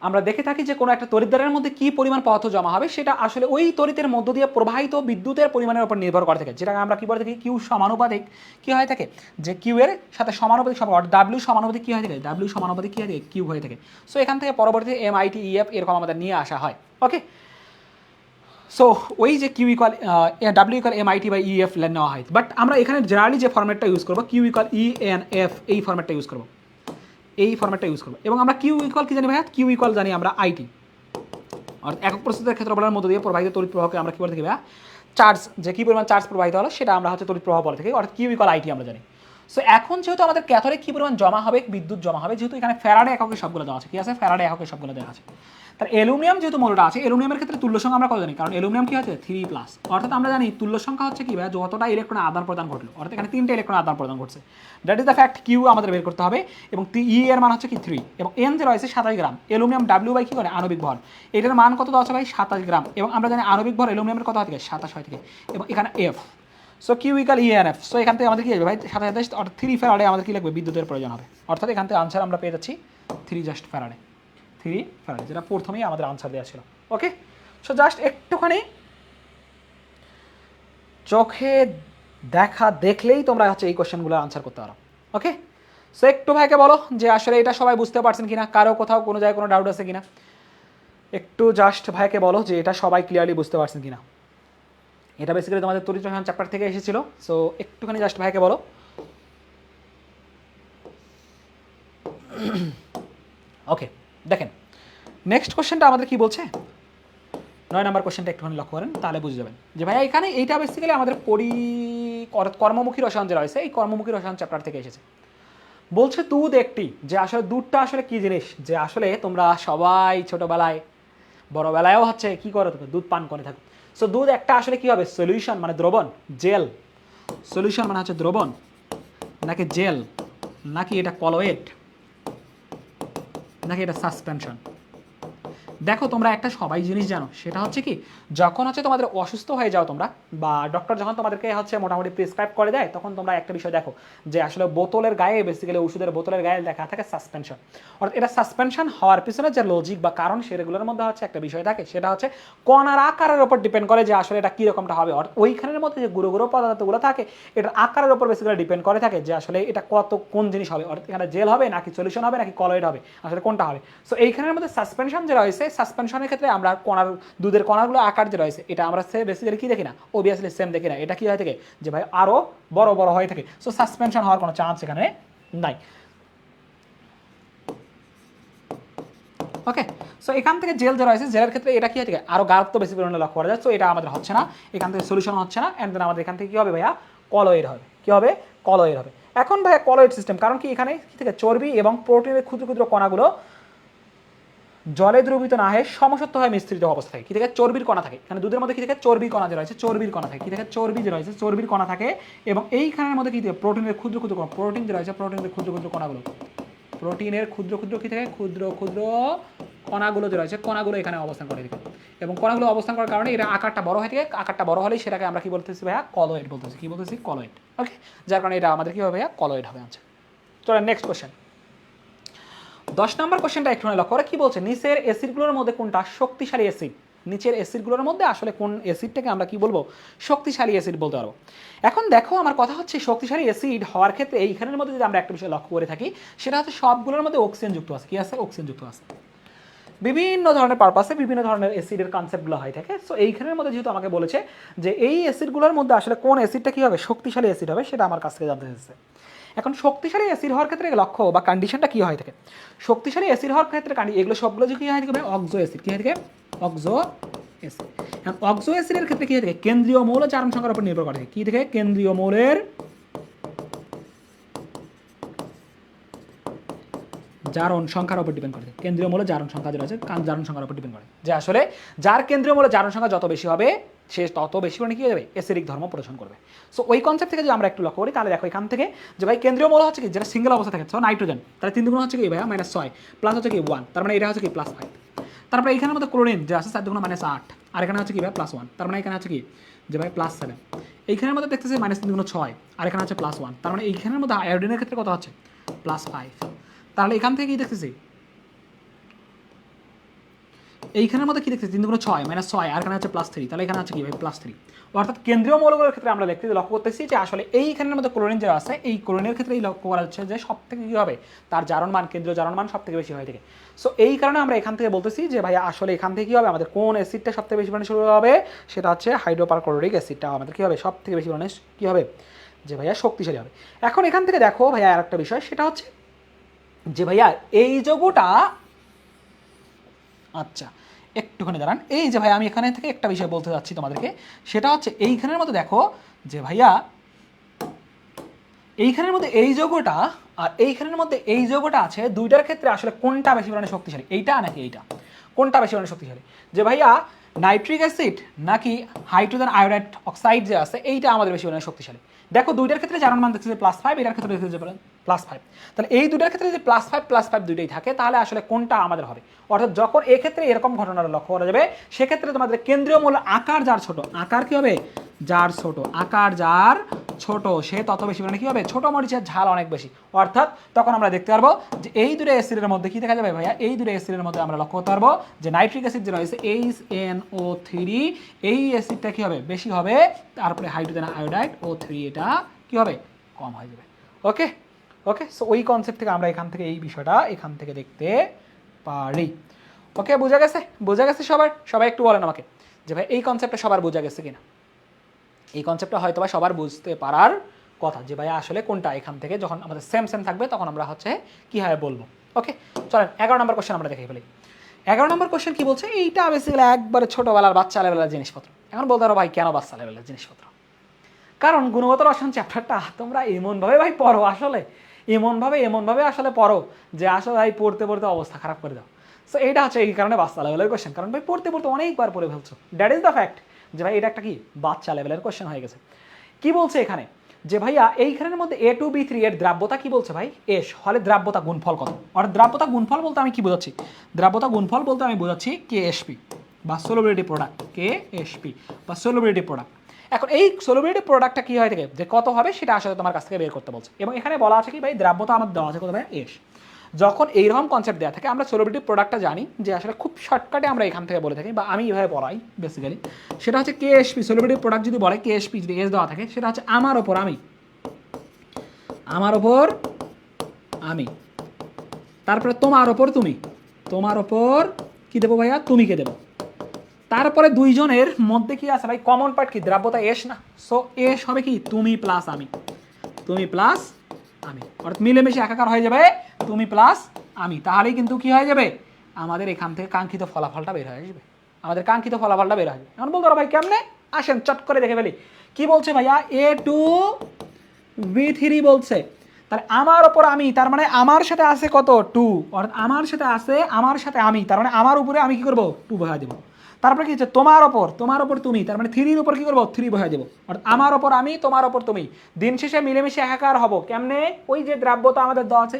আমরা দেখে থাকি যে কোনো একটা তড়িৎদ্বারের মধ্যে কি পরিমাণ পদার্থ জমা হবে সেটা আসলে ওই তড়িতের মধ্য দিয়ে প্রবাহিত বিদ্যুতের পরিমাণের উপর নির্ভর করে থাকে, যেটাকে আমরা কি বলে থাকি কিউ সমানুপাতিক কি হয়ে থাকে, যে কিউ এর সাথে সমানুপাতিক সম্পর্ক, ডাব্লিউ সমানুপাতিক কি হয়ে থাকে, ডাব্লিউ সমানুপাতিক কি হয়ে থাকে, কিউ হয়ে থাকে। সো এখান থেকে পরবর্তীতে MIT EF এরকম আমাদের নিয়ে আসা হয়। ওকে, সো ওই যে Q equal W equal MIT/EF নেওয়া হয়, বাট আমরা এখানে জেনারেলি যে ফর্মেটটা ইউজ করবো কিউ ইকুয়াল ENF এই ফর্মেটটা ইউজ করবো, এই ফর্মেটটা ইউজ করবো। এবং আমরা কিউ ইকুয়াল কি জানি ভাইয়া, কিউ ইকুয়াল জানি আমরা IT, অর্থাৎ একক প্রস্তুতের ক্ষেত্রফলের মধ্যে দিয়ে প্রবাহিত তড়িৎ প্রবাহকে আমরা কি বলে থাকি ভাইয়া, চার্জ, যে কি পরিমাণ চার্জ প্রবাহিত হলো সেটা আমরা হচ্ছে তড়িৎ প্রবাহ বলে থাকি, অর্থাৎ কিউ ইকুয়াল IT আমরা জানি। সো এখন যেহেতু আমাদের ক্যাথোডে কি পরিমাণ জমা হবে, বিদ্যুৎ জমা হবে, যেহেতু এখানে ফ্যারাডে এককে সবগুলো দেওয়া আছে, কি আছে, ফ্যারাডে এককে সবগুলো দেওয়া আছে। তার অ্যালুমিনিয়াম যেহেতু মৌলটা আছে, অ্যালুমিনিয়ামের ক্ষেত্রে তুল্য সংখ্যা আমরা কত জানি, কারণ অ্যালুমিনিয়াম কি হচ্ছে 3+, অর্থাৎ আমরা জানি তুল্য সংখ্যা হচ্ছে কি ভাইয়া, যতটা ইলেকট্রন আদান প্রদান ঘটলো, অর্থাৎ এখানে 3টে ইলেকট্রন আদান প্রদান ঘটছে, that is the fact. Q আমাদের বের করতে হবে, এবং এর মান হচ্ছে কি 3, এবং এন যে রয়েছে 27 গ্রাম, অ্যালুমিনিয়াম ডাব্লিউ বাই কি করে আণবিক ভর, এটার মান কত দেওয়া আছে ভাই 27 গ্রাম, এবং আমরা জানি আণবিক ভর অ্যালুমিনিয়ামের কত হয় থেকে 27 হয় থেকে, এবং এখানে F, so Q equal ENF। So এখান থেকে আমাদের কি হবে ভাই 27, অর্থাৎ 3 ফ্যারাডে আমাদের কি লাগবে, বিদ্যুতের প্রয়োজন হবে, অর্থাৎ এখান থেকে আনসার আমরা পেয়ে যাচ্ছি 3 জাস্ট ফ্যারাডে, 3 ফ্যারাডে, যেটা প্রথমেই আমাদের আনসার দেওয়া ছিল। ওকে, সো জাস্ট একটুখানি চোখে দেখলেই তোমরা হচ্ছে এই কোশ্চেনগুলো আনসার করতে পারো। ওকে, সো একটু ভাইকে বলো যে আসলে এটা সবাই বুঝতে পারছেন কিনা, কারো কোথাও কোনো জায়গায় কোনো ডাউট আছে কিনা, একটু জাস্ট ভাইকে বলো যে এটা সবাই ক্লিয়ারলি বুঝতে পারছেন কিনা। এটা বেসিক্যালি তোমাদের তড়িৎ রসায়ন চ্যাপ্টার থেকে এসেছিল, সো একটুখানি জাস্ট ভাইকে বলো। ওকে, দেখেন নেক্সট কোশ্চেনটা আমাদের কি বলছে, 9 নম্বর কোশ্চেনটা একটুখানি লক্ষ্য করেন, তাহলে বুঝে যাবেন যে ভাইয়া এখানে এইটা বেসিক্যালি আমাদের কর্মমুখী রসায়ন যে রয়েছে, এই কর্মমুখী রসায়ন চ্যাপ্টার থেকে এসেছে। বলছে দুধ একটি, যে আসলে দুধটা আসলে কি জিনিস, যে আসলে তোমরা সবাই ছোটোবেলায় বড়োবেলায়ও হচ্ছে কি করো, তুমি দুধ পান করে থাকো। সো দুধ একটা আসলে কি হবে, সলিউশন মানে দ্রবণ, জেল, সলিউশন মানে হচ্ছে দ্রবণ, নাকি জেল, নাকি এটা কলয়েড, নাকি এটা সাসপেনশন। দেখো তোমরা একটা সবাই জিনিস জানো, সেটা হচ্ছে কি যখন হচ্ছে তোমাদের অসুস্থ হয়ে যাও তোমরা, বা ডক্টর যখন তোমাদেরকে হচ্ছে মোটামুটি প্রেসক্রাইব করে দেয়, তখন তোমরা একটা বিষয় দেখো যে আসলে বোতলের গায়ে, বেসিক্যালি ওষুধের বোতলের গায়ে লেখা থাকে সাসপেনশন, অর্থাৎ এটা সাসপেনশন হওয়ার পিছনে যে লজিক বা কারণ সেগুলোর মধ্যে হচ্ছে একটা বিষয় থাকে, সেটা হচ্ছে কণার আকারের উপর ডিপেন্ড করে যে আসলে এটা কীরকমটা হবে, অর্থাৎ ওইখানের মধ্যে যে গুঁড়ো গুঁড়ো পদার্থগুলো থাকে এটার আকারের উপর বেসিক্যালি ডিপেন্ড করে থাকে যে আসলে এটা কোন জিনিস হবে, অর্থাৎ এখানে জেল হবে নাকি সলিউশন হবে নাকি কলয়েড হবে, আসলে কোনটা হবে। সো এইখানের মধ্যে সাসপেনশন যে রয়েছে, সাসপেনশনের ক্ষেত্রে আমরা দুধের কণাগুলো আকার যে রয়েছে এটা আমরা বেসিক্যালি কি দেখি না, অবভিয়াসলি সেম দেখি না, এটা কি হয়ে থাকে যে ভাই আরো বড় বড় হয়ে থাকে। সো সাসপেনশন হওয়ার কোনো চান্স এখানে নাই। ওকে, সো এখান থেকে জেল যে রয়েছে, জেলের ক্ষেত্রে এটা কি হয়ে থাকে আরো গাঢ়ত্ব বেশি পরিমাণে লক্ষ্য করা যায়। সো এটা আমাদের হচ্ছে না, এখান থেকে সলিউশন হচ্ছে না, এন্ড দেন আমাদের এখান থেকে কি হবে ভাইয়া, কলয়েড হবে। কি হবে, কলয়েড হবে। এখন ভাইয়া কলয়েড সিস্টেম, কারণ কি এখানে কি থেকে চর্বি এবং প্রোটিনের ক্ষুদ্র ক্ষুদ্র কণাগুলো জলে দ্রবীভূত না হয়ে সমসত্ব হয়ে মিশ্রিত অবস্থা থাকে, কি থেকে চর্বির কণা থাকে, এখানে দুধের মধ্যে কি থেকে চর্বির কণা যে রয়েছে, চর্বির কণা থাকে, কি থেকে চর্বি যে রয়েছে, চর্বির কণা থাকে, এবং এইখানের মধ্যে কি থেকে প্রোটিনের ক্ষুদ্র ক্ষুদ্র প্রোটিন যে রয়েছে, প্রোটিনের ক্ষুদ্র ক্ষুদ্র কণাগুলো, প্রোটিনের ক্ষুদ্র ক্ষুদ্র কি থেকে ক্ষুদ্র ক্ষুদ্র কণাগুলো যে রয়েছে, কণাগুলো এখানে অবস্থান করে থাকে, এবং কণাগুলো অবস্থান করার কারণে এটা আকারটা বড় হয়ে থাকে, আকারটা বড় হলেই সেটাকে আমরা কি বলতেছি ভাইয়া, কলয়েড বলতেছি। কি বলতেছি, কলয়েড। ওকে, যার কারণে এটা আমাদের কি হবে ভাইয়া, কলয়েড হবে। আচ্ছা চলো নেক্সট কোশ্চেন, 10 নম্বর কোশ্চেনটা একটু লক্ষ্য করে কি বলছে, নিচের অ্যাসিডগুলোর মধ্যে কোনটা শক্তিশালী অ্যাসিড, নিচের অ্যাসিডগুলোর মধ্যে আসলে কোন অ্যাসিডটাকে আমরা কি বলবো, শক্তিশালী অ্যাসিড বলতে পারবো। এখন দেখো আমার কথা হচ্ছে শক্তিশালী অ্যাসিড হওয়ার ক্ষেত্রে এইখানের মধ্যে যদি আমরা একটা বিষয় লক্ষ্য করে থাকি, সেটা হচ্ছে সবগুলোর মধ্যে অক্সিজেন যুক্ত আছে। কি আছে, অক্সিজেন যুক্ত আছে। বিভিন্ন ধরনের পারপাসে বিভিন্ন ধরনের অ্যাসিডের কনসেপ্টগুলো হয়ে থাকে। সো এইখানের মধ্যে যেহেতু আমাকে বলেছে যে এই অ্যাসিডগুলোর মধ্যে আসলে কোন অ্যাসিডটা কী হবে, শক্তিশালী অ্যাসিড হবে, সেটা আমার কাছ থেকে জানতে চাইছে। এখন শক্তিশালী অ্যাসিড হওয়ার ক্ষেত্রে লক্ষ্য বা কন্ডিশনটা কী হয়ে থাকে, শক্তিশালী অ্যাসিড হওয়ার ক্ষেত্রে এগুলো সবগুলো যে কী হয়ে থাকে, অক্সো অ্যাসিড। কী হয়ে থাকে, অক্সো অ্যাসিড। এখন অক্সো অ্যাসিডের ক্ষেত্রে কী হয়ে থাকে, কেন্দ্রীয় মৌল জারণ সংখ্যার উপর নির্ভর করে। কী থেকে, কেন্দ্রীয় মৌলের জারণ সংখ্যার উপর ডিপেন্ড করে, কেন্দ্রীয় মৌলের জারণ সংখ্যা যেটা আছে জারণ সংখ্যার উপর ডিপেন্ড করে, যে আসলে যার কেন্দ্রীয় মৌলের জারণ সংখ্যা যত বেশি হবে সে তত বেশি পরিমাণে কী হয়ে যাবে, অ্যাসিডিক ধর্ম প্রদর্শন করবে। সো ওই কনসেপ্ট থেকে যদি আমরা একটু লক্ষ্য করি, তাহলে দেখো এখান থেকে যে ভাই কেন্দ্রীয় মৌল হচ্ছে কি, যেটা সিঙ্গেল অবস্থা থাকে, নাইট্রোজেন, তাহলে 3 দুগুণ হচ্ছে কি ভাইয়া -6 প্লাস হচ্ছে কি 1, তার মানে এটা হচ্ছে কি +5। তারপরে এখানের মধ্যে ক্লোরিন যে আছে 4 দুগুণ -8, আর এখানে হচ্ছে কি ভাই +1, তার মানে এখানে হচ্ছে কি যে ভাই +7। এইখানের মধ্যে দেখতেছি -3 দুগুণ 6, আর এখানে হচ্ছে +1, তার মানে এইখানের মধ্যে আয়োডিনের ক্ষেত্রে কত হচ্ছে, +5। তাহলে এখান থেকে কি দেখতেছি, এইখানের মধ্যে কি দেখতেছি 3 × 6 -6 আর এখানে আছে +3, তাহলে এখানে আছে কি ভাই +3। অর্থাৎ কেন্দ্রীয় মৌলগুলোর ক্ষেত্রে আমরা লক্ষ্য করতেছি যে আসলে এইখানের মধ্যে ক্লোরিন যে আছে এই ক্লোরিনের ক্ষেত্রে এই লক্ষ্য করা যাচ্ছে যে সব থেকে কী হবে তার জারণ মান, কেন্দ্রীয় জারণ মান সব থেকে বেশি হয়ে থাকে। সো এই কারণে আমরা এখান থেকে বলতেছি যে ভাই আসলে এখান থেকে কী হবে আমাদের কোন অ্যাসিডটা সব থেকে বেশি পরিমাণে শুরু হবে, সেটা হচ্ছে হাইড্রোপারক্লোরিক অ্যাসিডটা আমাদের কী হবে সব থেকে বেশি পরিমাণে কী হবে যে ভাইয়া শক্তিশালী হবে। এখন এখান থেকে দেখো ভাইয়া আর একটা বিষয়, সেটা হচ্ছে যে ভাইয়া এই যৌগটা, আচ্ছা একটুখানি দাঁড়ান, এই যে ভাই আমি এখানে থেকে একটা বিষয় বলতে যাচ্ছি তোমাদেরকে, সেটা হচ্ছে এইখানের মধ্যে দেখো যে ভাইয়া এইখানের মধ্যে এই যৌগটা আর এইখানের মধ্যে এই যৌগটা আছে, দুইটার ক্ষেত্রে আসলে কোনটা বেশি পরিমাণে শক্তিশালী, এইটা নাকি এইটা, কোনটা বেশি পরিমাণে শক্তিশালী? যে ভাইয়া নাইট্রিক অ্যাসিড নাকি হাইড্রোজেন আয়োডাইড অক্সাইড যে আছে এইটা আমাদের বেশি পরিমাণে শক্তিশালী? দেখো দুইটার ক্ষেত্রে জারণ মান দেখছে যে +5, এটার ক্ষেত্রে দেখছে যে +5, তাহলে এই দুইটার ক্ষেত্রে যে +5 দুইটাই থাকে, তাহলে আসলে কোনটা আমাদের হবে? অর্থাৎ যখন এক্ষেত্রে এরকম ঘটনাটা লক্ষ্য করা যাবে, সেক্ষেত্রে তোমাদের কেন্দ্রীয় মৌল আকার যার ছোট, আকার কি হবে যার ছোট, আকার যার ছোট সে তত বেশি পরিমাণে কী হবে ছোট মরিচের ঝাল অনেক বেশি। অর্থাৎ তখন আমরা দেখতে পারবো যে এই দুটো অ্যাসিডের মধ্যে কী দেখা যাবে ভাইয়া, এই দুটো অ্যাসিডের মধ্যে আমরা লক্ষ্য করতে পারবো যে নাইট্রিক অ্যাসিড যে রয়েছে HNO3 এই অ্যাসিডটা কী হবে বেশি হবে, তারপরে হাইড্রোজেন আয়োডাইড O3 এটা কী হবে কম হয়ে যাবে। ওকে ওকে, সো ওই কনসেপ্ট থেকে আমরা এখান থেকে এই বিষয়টা এখান থেকে দেখতে পারি। ওকে, বোঝা গেছে? বোঝা গেছে সবাই একটু বলেন আমাকে যে ভাই এই কনসেপ্টটা সবার বোঝা গেছে কিনা? এই কনসেপ্টটা হয়তো বা সবার বুঝতে পারার কথা যে ভাই আসলে কোনটা এখান থেকে যখন আমাদের সেম থাকবে তখন আমরা হচ্ছে কীভাবে বলবো। ওকে চলেন 11 নম্বর কোশ্চেন আমরা দেখে ফেলি। 11 নম্বর কোশ্চেন কি বলছে, এইটা বেসিক্যালি একবারে ছোটোবেলার বাচ্চা লেভেলের জিনিসপত্র। এখন বলতে পারো ভাই কেন বাচ্চা লেভেলের জিনিসপত্র? কারণ গুণগত রসায়ন চ্যাপ্টারটা তোমরা এমনভাবে ভাই পড়ো, আসলে এমনভাবে আসলে পড়ো যে আসলে ভাই পড়তে অবস্থা খারাপ করে দাও। সো এইটা হচ্ছে এই কারণে বাচ্চা লেভেলের কোশ্চেন, কারণ ভাই পড়তে অনেকবার পড়ে ফেলছো, দ্যাট ইজ দ্য ফ্যাক্ট যে ভাই এটা একটা কি বাচ্চা লেভেলের কোশ্চেন হয়ে গেছে। কি বলছে এখানে যে ভাইয়া এইখানের মধ্যে A2B3 এর দ্রাব্যতা কি বলছে ভাই এস, হলে দ্রাব্যতা গুণফল কত? অর্থাৎ দ্রাব্যতা গুণফল বলতে আমি কি বোঝাচ্ছি, দ্রাব্যতা গুণফল বলতে আমি বোঝাচ্ছি KSP বা সলুবিলিটি প্রোডাক্ট, KSP বা সলুবিলিটি প্রোডাক্ট। এখন এই সলুবিলিটি প্রোডাক্টটা কী হয় থেকে যে কত হবে সেটা আসলে তোমার কাছ থেকে বের করতে বলছে, এবং এখানে বলা আছে কি ভাই দ্রাব্যতা আমাদের দেওয়া আছে কত ভাই এস। যখন এইরকম কনসেপ্ট দেওয়া থাকে আমরা সলুবিলিটি প্রোডাক্টটা জানি যে আসলে খুব শর্টকাটে আমরা এখান থেকে বলে থাকি বা আমি এইভাবে পড়াই বেসিক্যালি, সেটা হচ্ছে KSP সলুবিলিটি প্রোডাক্ট যদি বলে KSP যদি এস দেওয়া থাকে সেটা হচ্ছে আমার ওপর আমি, তারপরে তোমার ওপর কি দেবো ভাইয়া তুমিকে দেবো, তারপরে দুইজনের মধ্যে কি আছে ভাই কমন পার্ট কি দ্রাব্যতা এস না, সো এস হবে কি তুমি প্লাস আমি অর্থাৎ মিলেমিশে একাকার হয়ে যাবে তুমি প্লাস আমি, তাহলেই কিন্তু কি হয়ে যাবে আমাদের এখান থেকে কাঙ্ক্ষিত ফলাফলটা বের হয়ে যাবে, এখন বলতে পারো ভাই কেমনে, আসেন চট করে দেখে ফেলি। কি বলছে ভাইয়া A2B3 বলছে, তাহলে আমার ওপর আমি তার মানে আমার সাথে আছে কত 2, অর্থাৎ আমার সাথে আমি তার মানে আমার উপরে আমি কি করবো 2 বহাই দেবো, তারপরে কি হচ্ছে তোমার ওপর তুমি তার মানে 3 এর উপর কি করবো 3 বহাই দেবো, অর্থাৎ আমার ওপর আমি তোমার ওপর তুমি, দিন শেষে মিলেমিশে একাকার হবো কেমনে, ওই যে দ্রাব্যতা আমাদের দেওয়া আছে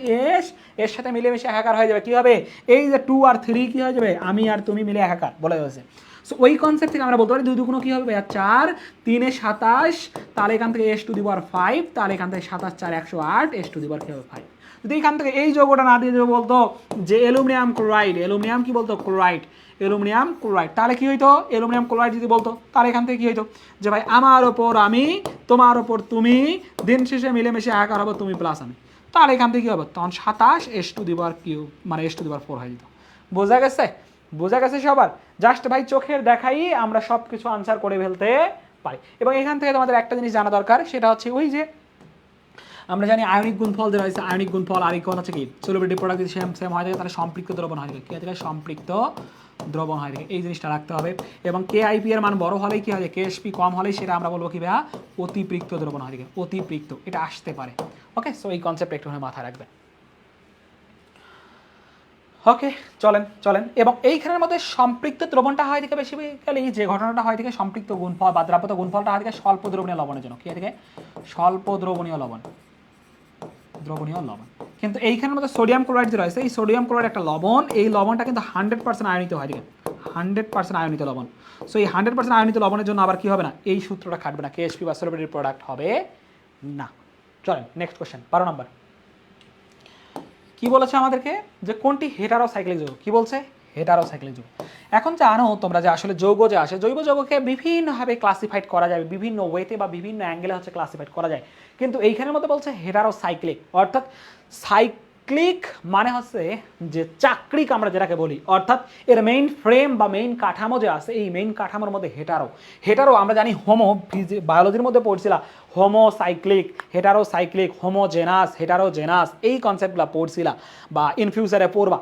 এর সাথে মিলেমিশে একাকার হয়ে যাবে, কি হবে এই যে 2 আর 3 কি হয়ে যাবে আমি আর তুমি মিলে একাকার বলা হয়েছে। সো ওই কনসেপ্ট থেকে আমরা বলতে পারি 2 2 কি হবে 4, 3 এ 27, তাহলে এখান থেকে S⁵, তাহলে এখান থেকে 27 4 108 S⁵ কি হবে 5। যদি এখান থেকে এই যৌগটা না দিয়ে দেবো বলতো যে অ্যালুমিনিয়াম ক্লোরাইড, তাহলে কি হইতো অ্যালুমিনিয়াম ক্লোরাইড যদি বলতো তাহলে এখান থেকে কি হইতো যে ভাই আমার ওপর আমি তোমার ওপর তুমি, দিন শেষে মিলেমিশে একাকার হবো তুমি প্লাস আমি, তাহলে এখান থেকে কি হবে তখন 27 S⁵ মানে S⁴ হয়ে যেত। বোঝা গেছে সবার? জাস্ট ভাই চোখের দেখাই আমরা সব কিছু আনসার করে ফেলতে পারি। এবং এখান থেকে তোমাদের একটা জিনিস জানা দরকার, সেটা হচ্ছে ওই যে আমরা জানি আয়নিক গুণফল যে রয়েছে, আয়নিক গুণফল আর ইকুয়াল হচ্ছে কি সলিউবিলিটি প্রোডাক্ট যদি সেম হয় থাকে তাহলে সম্পৃক্ত দ্রবণ হয় থাকে, কি হয় থাকে সম্পৃক্ত দ্রবণ হয় থাকে, এই জিনিসটা রাখতে হবে। এবং KIP এর মান বড় হলেই কি হয় KSP কম হলেই সেটা আমরা বলবো কি ভাইয়া অতিপৃক্ত দ্রবণ হয় থাকে, অতিপৃক্ত এটা আসতে পারে। ওকে, সো এই কনসেপ্ট একটু মাথায় রাখবেন। ওকে চলেন এবং এইখানের মধ্যে সম্পৃক্ত দ্রবণটা হয় থেকে বেসিক্যালি যে ঘটনাটা হয় থেকে সম্পৃক্ত গুণফল বা দ্রাব্যতা গুণফলটা হয় থেকে স্বল্প দ্রবণীয় লবণের জন্য, কি হয় থেকে স্বল্প দ্রবণীয় লবণ। কিন্তু এইখানের মধ্যে সোডিয়াম ক্লোরাইড যে রয়েছে, এই সোডিয়াম ক্লোরাইড একটা লবণ, এই লবণটা কিন্তু 100% আয়নিত হয় থেকে 100% আয়নিত লবণ। সো এই 100% আয়নিত লবণের জন্য আবার কি হবে না এই সূত্রটা খাটবে না, KSP বা সলিউবিলিটি প্রোডাক্ট হবে না। চলেন নেক্সট কোশ্চেন 12 নম্বর। কি বলেছে আমাদেরকে যে কোনটি হেটারোসাইক্লিক যৌগ, কি বলছে হেটারোসাইক্লিক যৌগ। এখন জানো তোমরা যে আসলে যৌগ যে আসে জৈব যৌগকে বিভিন্নভাবে ক্লাসিফাইড করা যায়, বিভিন্ন ওয়েতে বা বিভিন্ন অ্যাঙ্গেলে হচ্ছে ক্লাসিফাইড করা যায়, কিন্তু এইখানের মধ্যে বলছে হেটারোসাইক্লিক, অর্থাৎ সাইক্লিক মানে হচ্ছে যে চাক্রিক আমরা যেটাকে বলি, অর্থাৎ এর মেইন ফ্রেম বা মেইন কাঠামো যে আছে এই মেইন কাঠামোর মধ্যে হেটারো আমরা জানি হোমো বায়োলজির মধ্যে পড়ছিলাম হোমোসাইক্লিক, হেটারোসাইক্লিক, হোমোজেনাস, হেটারোজেনাস এই কনসেপ্টগুলো পড়ছিলা বা ইন ফিউচারে পড়বা।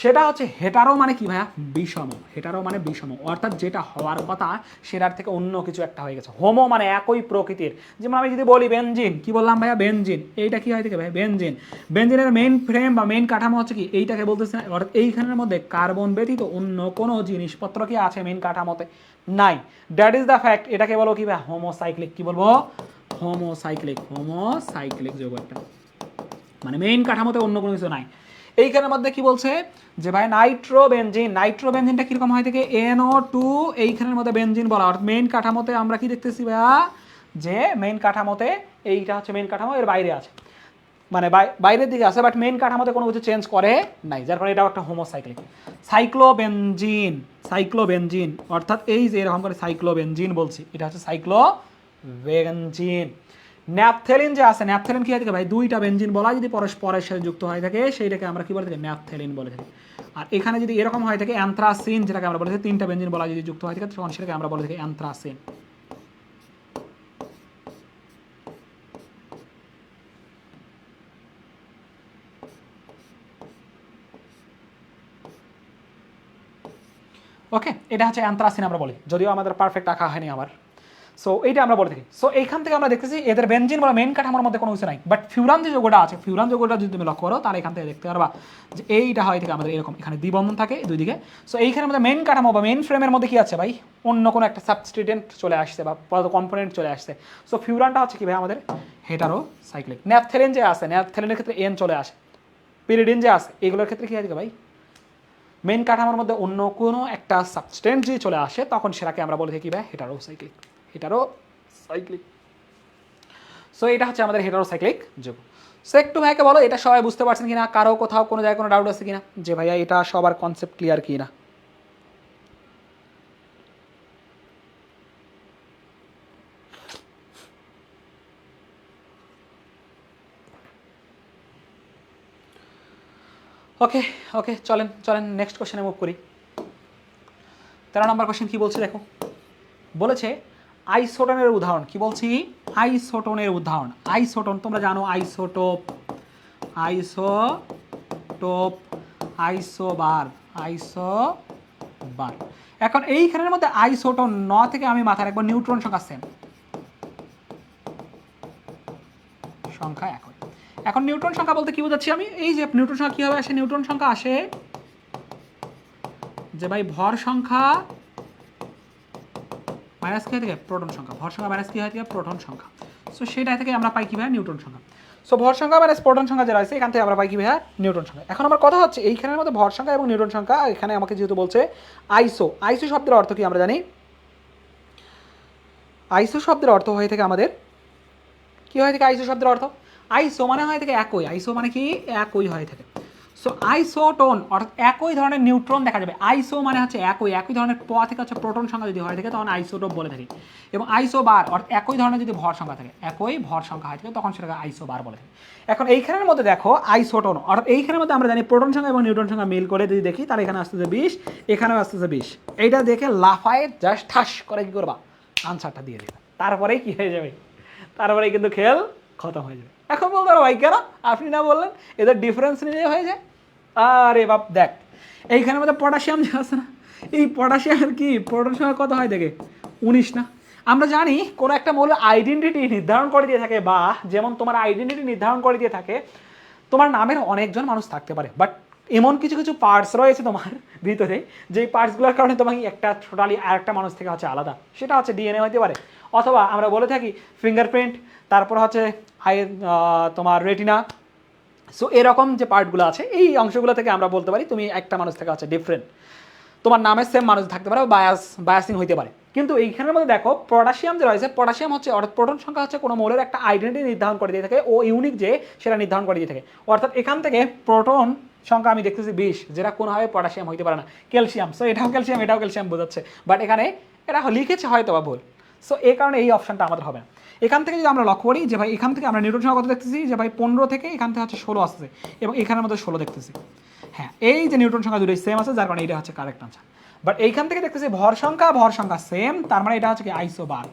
সেটা হচ্ছে হেটারো মানে কি ভাইয়া, বিষম। হেটারো মানে বিষম, অর্থাৎ যেটা হওয়ার কথা সেটার থেকে অন্য কিছু একটা হয়ে গেছে। হোমো মানে একই প্রকৃতির, যেমন আমি যদি বলি বেনজিন, কি বললাম ভাইয়া, বেনজিন, এইটা কি হয় থেকে ভাই বেনজিন, বেনজিনের মেইন ফ্রেম বা মেইন কাঠামো হচ্ছে কি এইটাকে বলতেছে না, অর্থাৎ এইখানের মধ্যে কার্বন ব্যতীত অন্য কোনো জিনিসপত্র কি আছে মেইন কাঠামোতে, নাই। That is the fact. এটাকে বলো কি ভাই, হোমোসাইক্লিক। কি বলবো, হোমোসাইক্লিক, হোমোসাইক্লিক যৌগ একটা, মানে মেইন কাঠামোতে অন্য কোনো কিছু নাই। এইখানের মধ্যে কি বলছে যে ভাই নাইট্রোবেনজিন, নাইট্রোবেনজিনটা কিরকম হয় থেকে NO2, এইখানের মধ্যে বেনজিন বলা, অর্থাৎ মেইন কাঠামোতে আমরা কি দেখতেছি ভাইয়া, যে মেইন কাঠামোতে এইটা হচ্ছে মেইন কাঠামো, এর বাইরে আছে, মানে বাইরের দিকে আছে, বাট মেইন কাঠামোতে কোনো কিছু চেঞ্জ করে নাই, যার কারণে এটাও একটা হোমোসাইক্লিক। সাইক্লোবেনজিন, সাইক্লোবেনজিন অর্থাৎ এই যে এরকম করে সাইক্লোবেনজিন বলছি, এটা হচ্ছে সাইক্লোবেনজিন। ন্যাপথেলিন যে আছে, ন্যাপথেলিন কি হয় থাকে ভাই, দুইটা বেনজিন বলা যদি পরস্পরের সাথে যুক্ত হয়ে থাকে সেইটাকে আমরা কি বলে থাকি, ন্যাপথেলিন বলে থাকি। আর এখানে যদি এরকম হয় থাকে অ্যান্থ্রাসিন, যেটাকে আমরা বলে থাকি তিনটা বেনজিন বলা যদি যুক্ত হয় থাকে তখন সেটাকে আমরা বলে থাকি অ্যান্থ্রাসিন। ওকে, এটা হচ্ছে অ্যান্থ্রাসিন আমরা বলি, যদিও আমাদের পারফেক্ট আঁকা হয়নি আমার। সো এইটা আমরা বলে থাকি। সো এইখান থেকে আমরা দেখতেছি এদের বেনজিন বলা মেইন কাঠামোর মধ্যে কোনো কিছু নাই, বাট ফিউরান যে যোগটা আছে, ফিউরান যোগটা যদি তুমি লক্ষ্য করো তাহলে এখান থেকে দেখতে পারবা যে এইটা হয় থেকে আমাদের এরকম এখানে দ্বিবন্ধন থাকে দুই দিকে। সো এইখানের মধ্যে মেইন কাঠামো বা মেইন ফ্রেমের মধ্যে কি আছে ভাই, অন্য কোনো একটা সাবস্টিটেন্ট চলে আসছে বা কম্পোনেন্ট চলে আসছে। সো ফিউরানটা হচ্ছে কি ভাই আমাদের হেটারোসাইক্লিক। ন্যাপথেলিন যে আছে, ন্যাপথেলিনের ক্ষেত্রে এন চলে আসে। পিরিডিন যে আছে এগুলোর ক্ষেত্রে কি আছে ভাই, মেইন কাঠামোর মধ্যে অন্য কোনো একটা সাবস্টেন্স যদি চলে আসে তখন সেটাকে আমরা বলে থাকি ভাই হেটারোসাইক্লিক, হেটারোসাইক্লিক। সো এটা হচ্ছে আমাদের হেটারোসাইক্লিক যৌগ। সো একটু ভাইকে বলো এটা সবাই বুঝতে পারছেন কিনা, কারো কোথাও কোনো জায়গায় কোনো ডাউট আছে কিনা যে ভাইয়া এটা সবার কনসেপ্ট ক্লিয়ার কিনা। ওকে ওকে, চলেন চলেন নেক্সট কোশ্চেনে মুভ করি। 13 নম্বর কোশ্চেন কি বলছে দেখো, বলেছে আইসোটনের উদাহরণ। কি বলছি, আইসোটনের উদাহরণ। আইসোটন তোমরা জানো, আইসোটোপ, আইসোটোপ, আইসোবার, আইসোবার। এখন এইখানের মধ্যে আইসোটন ন থেকে আমি মাথায় রাখবো নিউট্রন সংখ্যা সেম, সংখ্যা একই। এখন নিউট্রন সংখ্যা বলতে কি বোঝাচ্ছি আমি, এই যে নিউট্রন সংখ্যা কীভাবে আসে, নিউট্রন সংখ্যা আসে যে ভাই ভর সংখ্যা মাইনাস কি হয় থেকে প্রোটন সংখ্যা, ভর সংখ্যা মাইনাস কি হয় থেকে প্রোটন সংখ্যা। সো সেটা থেকে আমরা পাই কি ভাই, নিউট্রন সংখ্যা। সো ভর সংখ্যা মাইনাস প্রোটন সংখ্যা যেটা আছে এখান থেকে আমরা পাই কি ভাই, নিউট্রন সংখ্যা। এখন আমার কথা হচ্ছে এইখানের মধ্যে ভর সংখ্যা এবং নিউট্রন সংখ্যা, এখানে আমাকে যেহেতু বলছে আইসো, আইসো শব্দের অর্থ কি আমরা জানি, আইসো শব্দের অর্থ হয়ে থাকে আমাদের কি হয় থাকে, আইসো শব্দের অর্থ আইসো মানে হয় থাকে একই, আইসো মানে কি একই হয়ে থাকে। সো আইসোটোন অর্থাৎ একই ধরনের নিউট্রন দেখা যাবে। আইসো মানে হচ্ছে একই ধরনের থেকে হচ্ছে প্রোটন সংখ্যা যদি হয়ে থাকে তখন আইসোটোপ বলে থাকি। এবং আইসোবার অর্থাৎ একই ধরনের যদি ভর সংখ্যা থাকে, একই ভর সংখ্যা হয়ে থাকে তখন সেটাকে আইসোবার বলে থাকি। এখন এইখানের মধ্যে দেখো আইসোটোন অর্থাৎ এইখানের মধ্যে আমরা জানি প্রোটন সংখ্যা এবং নিউট্রন সংখ্যা মিল করে যদি দেখি তাহলে এখানে আসতেছে 20, এখানেও আসতেছে 20। এইটা দেখে লাফায় জাস্ট ঠাস করে কি করবা, আনসারটা দিয়ে দেবে, তারপরেই কি হয়ে যাবে, তারপরেই কিন্তু খেল খতম হয়ে যাবে। এখন বলতে পারো ভাই কেন আপনি না বললেন, এদের ডিফারেন্স নিয়ে হয়ে যায়। আরে বাপ দেখ এইখানের মধ্যে পটাশিয়াম যে আছে না, এই পটাশিয়ামের কি প্রোটন সংখ্যা কত হয় দেখে 19 না। আমরা জানি কোনো একটা মৌলের আইডেন্টিটি নির্ধারণ করে দিয়ে থাকে, বা যেমন তোমার আইডেন্টিটি নির্ধারণ করে দিয়ে থাকে, তোমার নামের অনেকজন মানুষ থাকতে পারে, বাট এমন কিছু কিছু পার্টস রয়েছে তোমার ভিতরে যেই পার্টসগুলোর কারণে তোমাকে একটা টোটালি আরেকটা মানুষ থেকে হচ্ছে আলাদা, সেটা হচ্ছে ডিএনএ হতে পারে, অথবা আমরা বলে থাকি ফিঙ্গারপ্রিন্ট, তারপর হচ্ছে তোমার রেটিনা। সো এরকম যে পার্টগুলো আছে এই অংশগুলো থেকে আমরা বলতে পারি তুমি একটা মানুষ থেকে হচ্ছে ডিফারেন্ট, তোমার নামের সেম মানুষ থাকতে পারে, বায়াসিং হইতে পারে। কিন্তু এইখানের মধ্যে দেখো পটাশিয়াম যে রয়েছে, পটাশিয়াম হচ্ছে অর্থাৎ প্রোটন সংখ্যা হচ্ছে কোনো মৌলের একটা আইডেন্টিটি নির্ধারণ করে দিয়ে থাকে, ও ইউনিক যে সেটা নির্ধারণ করে দিয়ে থাকে। অর্থাৎ এখান থেকে প্রোটন সংখ্যা আমি দেখতেছি 20, যেটা কোনোভাবে পটাশিয়াম হইতে পারে না, ক্যালসিয়াম। সো এটাও ক্যালসিয়াম, এটাও ক্যালসিয়াম বোঝাচ্ছে, বাট এখানে এটা লিখেছে হয়তো বা ভুল। সো এই কারণে এই অপশনটা আমাদের হবে না। এখান থেকে যদি আমরা লক্ষ্য করি যে ভাই এখান থেকে আমরা নিউটন সংখ্যা কত দেখতেছি, যে ভাই 15 থেকে এখান থেকে হচ্ছে 16 আসছে, এবং এখানের মধ্যে 16 দেখতেছি। হ্যাঁ, এই যে নিউটন সংখ্যা দুটোই সেম আছে, যার কারণে এটা হচ্ছে কারেক্ট আনসার। বাট এইখান থেকে দেখতেছি ভর সংখ্যা সেম, তার মানে এটা হচ্ছে কি আইসো বার।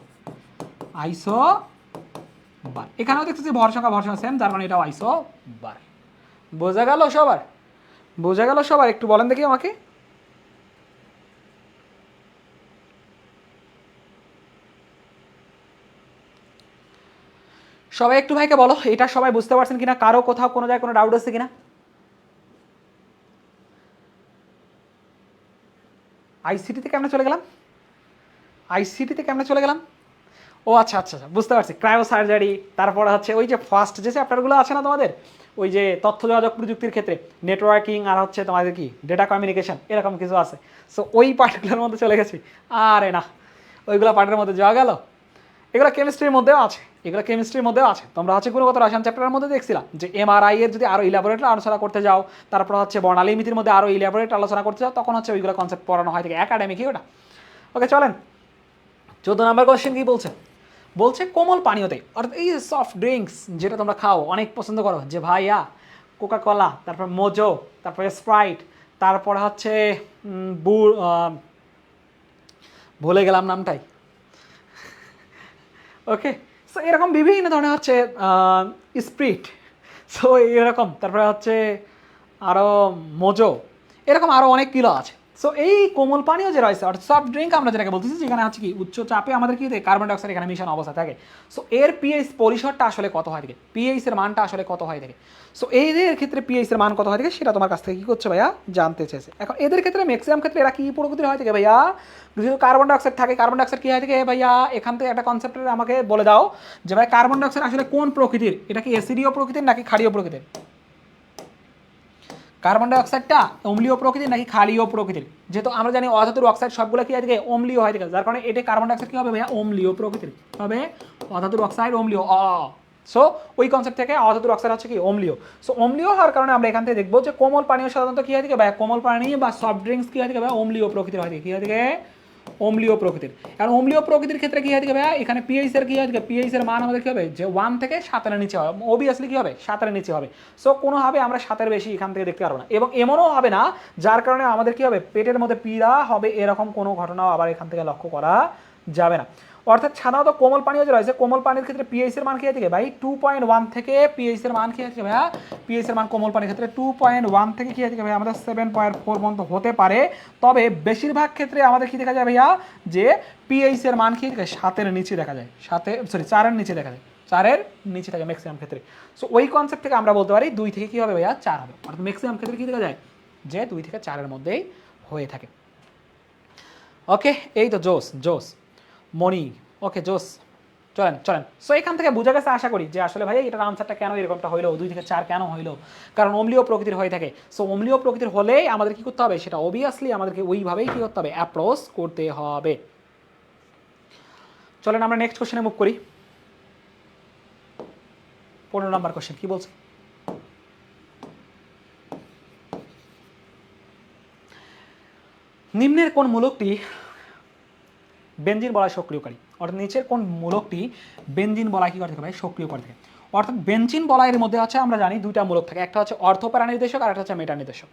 এখানেও দেখতেছি ভর সংখ্যা সেম, যার মানে এটাও আইসো বার। বোঝা গেল সবার? একটু বলেন দেখি আমাকে। সবাই একটু ভাইকে বলো এটা সবাই বুঝতে পারছেন কিনা, কারো কোথাও কোনো জায়গায় কোনো ডাউট আছে কিনা? আইসিটিতে কেমনে চলে গেলাম? ও আচ্ছা, বুঝতে পারছি। ক্রায়ো সার্জারি, তারপরে হচ্ছে ওই যে ফার্স্ট যে চ্যাপ্টারগুলো আছে না তোমাদের, ওই যে তথ্য যোগাযোগ প্রযুক্তির ক্ষেত্রে নেটওয়ার্কিং আর হচ্ছে তোমাদের কি ডেটা কমিউনিকেশন, এরকম কিছু আছে। সো ওই পার্টগুলোর মধ্যে চলে গেছি। আরে না, ওইগুলো পার্টের মধ্যে যাওয়া গেল। এগুলো কেমিস্ট্রির মধ্যেও আছে। তোমরা হচ্ছে গুণগত রসায়ন চ্যাপ্টারের মধ্যে দেখছিলাম যে এমআরআই এর যদি আরও ইলাবোরেট আলোচনা করতে যাও, তারপর হচ্ছে বর্ণালী মিতির মধ্যে আরও ইলাবোরেট আলোচনা করতে যাও, তখন হচ্ছে ওইগুলো কনসেপ্ট পড়ানো হয় থেকে একাডেমিকই ওটা। ওকে চলেন, 14 নম্বর কোয়েশ্চেন কি বলছে কোমল পানীয়তে, অর্থাৎ এই সফট ড্রিঙ্কস যেটা তোমরা খাও অনেক পছন্দ করো, যে ভাইয়া কোকা কোলা, তারপর মোজো, তারপরে স্প্রাইট, তারপর হচ্ছে ভুলে গেলাম নামটাই। ওকে, সো এরকম বিভিন্ন ধরনের হচ্ছে স্প্রিট, সো এরকম, তারপরে হচ্ছে আরও মোজো, এরকম আরও অনেক কিলো আছে। সো এই কোমল পানীয় যে রয়েছে অর্থাৎ সফট ড্রিঙ্ক আমরা যেটাকে বলতেছি, যেখানে হচ্ছে কি উচ্চ চাপে আমাদের কি কার্বন ডাইঅক্সাইড এখানে মিশন অবস্থা থাকে। সো এর পিএইচ পরিসরটা আসলে কত হয় থাকে, পিএইচ এর মানটা আসলে কত হয় থাকে। সো এদের ক্ষেত্রে পিএইচ এর মান কত হয় থাকে সেটা তোমার কাছ থেকে কি করছে ভাইয়া জানতে চেয়েছে। এখন এদের ক্ষেত্রে ম্যাক্সিমাম ক্ষেত্রে এরা কি প্রকৃতির হয় থাকে ভাইয়া, যেহেতু কার্বন ডাইঅক্সাইড থাকে, কার্বন ডাইঅক্সাইড কি হয় থাকে ভাইয়া, এখান থেকে একটা কনসেপ্টের আমাকে বলে দাও যে ভাই কার্বন ডাইঅক্সাইড আসলে কোন প্রকৃতির, এটা কি অ্যাসিডীয় প্রকৃতির নাকি ক্ষারীয় প্রকৃতির? কার্বন ডাইঅক্সাইডটা অম্লীয় প্রকৃতির নাকি ক্ষারীয় প্রকৃতির? যেহেতু আমরা জানি অধাতুর অক্সাইড সবগুলো কি হয় থাকে অম্লীয় হয় থাকে, যার কারণে এটা কার্বন ডাইঅক্সাইড কি হবে ভাইয়া অম্লীয় প্রকৃতির হবে, অধাতুর অক্সাইড অম্লীয়। সো ওই কনসেপ্ট থেকে অধাতুর অক্সাইড হচ্ছে কি অম্লীয়। সো অম্লীয় হওয়ার কারণে আমরা এখান থেকে দেখবো যে কোমল পানীয় সাধারণত কি হয় থাকে ভাইয়া, কোমল পানীয় বা সফট ড্রিঙ্কস কি হয় থাকে ভাইয়া অম্লীয় প্রকৃতির হয় থাকে, কি হয় থাকে অম্লীয় প্রকৃতির। কারণ অম্লীয় প্রকৃতির ক্ষেত্রে কি হয় থাকে ভাইয়া, এখানে পিএইচ এর কি হয় থাকে, পিএইচ এর মান আমাদের কি হবে যে 1 থেকে 7 এর নিচে হবে, অবভিয়াসলি কি হবে 7 এর নিচে হবে। সো কোনোভাবে আমরা 7 এর বেশি এখান থেকে দেখতে পারবো না, এবং এমনও হবে না যার কারণে আমাদের কি হবে পেটের মধ্যে পীড়া হবে, এরকম কোনো ঘটনাও আবার এখান থেকে লক্ষ্য করা যাবে না। অর্থাৎ সাধারণত কোমল পানীয় যে রয়েছে, কোমল পানির ক্ষেত্রে পিএইচ এর মান কি থাকে ভাই 2.1 থেকে, পিএইচ এর মান কি থাকে ভাইয়া, পিএইচ এর মান কোমল পানির ক্ষেত্রে 2.1 থেকে কি থাকে ভাই আমাদের 7.4 পর্যন্ত হতে পারে। তবে বেশিরভাগ ক্ষেত্রে আমাদের কি দেখা যায় ভাইয়া যে পিএইচ এর মান কি থাকে 7 এর নিচে দেখা যায়, 4 এর নিচে দেখা যায়, 4 এর নিচে থাকে ম্যাক্সিমাম ক্ষেত্রে। সো ওই কনসেপ্ট থেকে আমরা বলতে পারি 2 থেকে কি হবে ভাইয়া 4 হবে, অর্থাৎ ম্যাক্সিমাম ক্ষেত্রে কি দেখা যায় যে 2 থেকে 4 এর মধ্যেই হয়ে থাকে। ওকে, এই তো জোস মনি, ওকে জোস, চলেন। সো এখান থেকে বোঝা গেছে আশা করি যে আসলে ভাই এটার আনসারটা কেন এরকমটা হইলো, 2 থেকে 4 কেন হইলো, কারণ অম্লীয় প্রকৃতির হয়ে থাকে। সো অম্লীয় প্রকৃতির হলেই আমাদের কি করতে হবে, সেটা অবভিয়াসলি আমাদেরকে ওইভাবেই কি করতে হবে, অ্যাপ্রোচ করতে হবে। চলেন আমরা নেক্সট কোশ্চেনে মুভ করি। 15 নম্বর কোশ্চেন কি বলছে, নিম্নের কোন মূলকটি বেনজিন বলয় সক্রিয়কারী, অর্থাৎ নিচের কোন মূলকটি বেনজিন বলয় কি করে থাকে ভাই সক্রিয় করে থাকে। অর্থাৎ বেনজিন বলয়ের মধ্যে হচ্ছে আমরা জানি দুইটা মূলক থাকে, একটা হচ্ছে অর্থপ্যারা নির্দেশক আর একটা হচ্ছে মেটা নির্দেশক।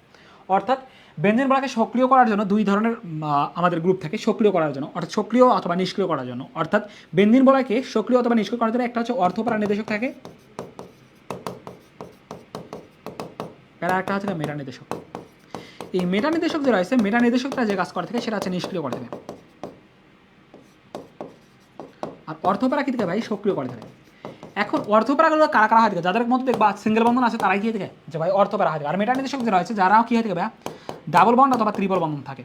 অর্থাৎ বেনজিন বলয়কে সক্রিয় করার জন্য দুই ধরনের আমাদের গ্রুপ থাকে সক্রিয় করার জন্য, অর্থাৎ সক্রিয় অথবা নিষ্ক্রিয় করার জন্য। অর্থাৎ বেনজিন বলয়কে সক্রিয় অথবা নিষ্ক্রিয় করার জন্য একটা হচ্ছে অর্থপ্যারা নির্দেশক থাকে, প্যারা একটা হচ্ছে মেটা নির্দেশক। এই মেটা নির্দেশক যে রয়েছে, মেটা নির্দেশকটা যে কাজ করে থাকে সেটা হচ্ছে নিষ্ক্রিয় করে থাকে, আর অর্থপ্যারা কি থাকে ভাই সক্রিয় করে থাকে। এখন অর্থপ্যারাগুলো কারা কারা হয় থাকে, যাদের মধ্যে দেখবা সিঙ্গেল বন্ধন আছে তারাই কি থাকে যে ভাই অর্থপ্যারা হয় থাকে। আর মেটা নির্দেশক যে রয়েছে যারাও কি হয় থাকে ভাইয়া ডাবল বন্ড অথবা ত্রিপল বন্ধন থাকে,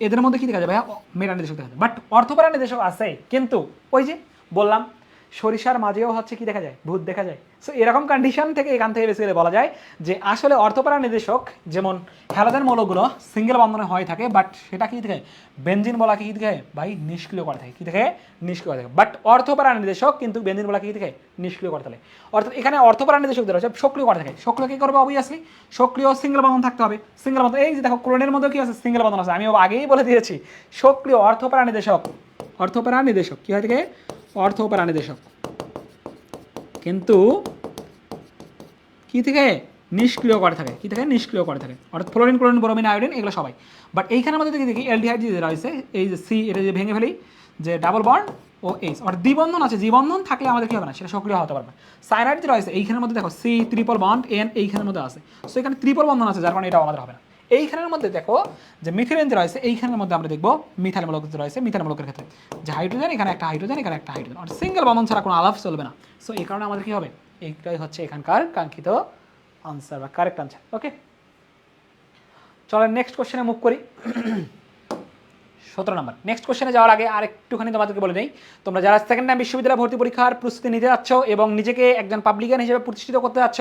এদের মধ্যে কি দেখা যায় ভাইয়া মেটা নির্দেশক দেখা যায়। বাট অর্থপ্যারা নির্দেশক আছে, কিন্তু ওই যে বললাম সরিষার মাঝেও হচ্ছে কি দেখা যায়, ভূত দেখা যায়। সো এরকম কন্ডিশন থেকে এখান থেকে বেসিক্যালি বলা যায় যে আসলে অর্থোপ্যারা নির্দেশক যেমন হ্যালোজেন মৌলগুলো সিঙ্গেল বন্ধনে হয়ে থাকে, বাট সেটা কি থাকে, বেনজিন বলাকে কি থাকে ভাই নিষ্ক্রিয় করে থাকে, কি থাকে নিষ্ক্রিয় থাকে। বাট অর্থোপ্যারা নির্দেশক কিন্তু বেনজিন বলাকে কি থাকে নিষ্ক্রিয় করে থাকে। অর্থাৎ এখানে অর্থোপ্যারা নির্দেশকদের হচ্ছে সক্রিয় করে থাকে। সক্রিয় কি করবে অবভিয়াসলি, সক্রিয় সিঙ্গেল বন্ধন থাকতে হবে। সিঙ্গেল বন্ধন এই যে দেখো ক্লোরিনের মধ্যে কি আছে সিঙ্গেল বন্ধন আছে, আমি আগেই বলে দিয়েছি। সক্রিয় অর্থোপ্যারা নির্দেশক, অর্থোপ্যারা নির্দেশক কি হয় থাকে অর্থোপ্যারা নির্দেশক, কিন্তু কি থেকে নিষ্ক্রিয় করে থাকে, কি থেকে নিষ্ক্রিয় করে থাকে। অর্থাৎ ফ্লোরিন ক্লোরিন ব্রোমিন আয়োডিন এগুলো সবাই। বাট এইখানের মধ্যে থেকে দেখি অ্যালডিহাইড যে রয়েছে এই যে সি, এটা যে ভেঙে ফেলি যে ডাবল বন্ড ও এইচ, অর্থাৎ দ্বিবন্ধন আছে, দ্বিবন্ধন থাকলে আমাদের কি হবে না, সেটা সক্রিয় হতে পারবে। সাইনাইড যে রয়েছে এইখানের মধ্যে দেখো সি ট্রিপল বন্ড এন এইখানের মধ্যে আছে, সো এখানে ট্রিপল বন্ধন আছে, যার কারণে এটাও আমাদের হবে না। এইখানের মধ্যে দেখো যে মিথিলিন যে রয়েছে এইখানের মধ্যে আমরা দেখবো মিথাইল মূলক যে রয়েছে, মিথাইল মূলকের ক্ষেত্রে যে হাইড্রোজেন, এখানে একটা হাইড্রোজেন, এখানে একটা হাইড্রোজেন, অর্থাৎ সিঙ্গেল বন্ধন ছাড়া কোনো আলাপ চলবে না। সো এই কারণে আমাদের কি হবে, এইটাই হচ্ছে এখানকার কাঙ্ক্ষিত আনসার বা কারেক্ট আনসার। ওকে, চলো নেক্সট কোশ্চেনে মুভ করি। 17 নম্বর। নেক্সট কোশ্চেনে যাওয়ার আগে আর একটুখানি তোমাদেরকে বলে নেই, তোমরা যারা সেকেন্ড টাইম বিশ্ববিদ্যালয় ভর্তি পরীক্ষার প্রস্তুতি নিতে যাচ্ছ এবং নিজেকে একজন পাবলিকান হিসেবে প্রতিষ্ঠিত করতে যাচ্ছ,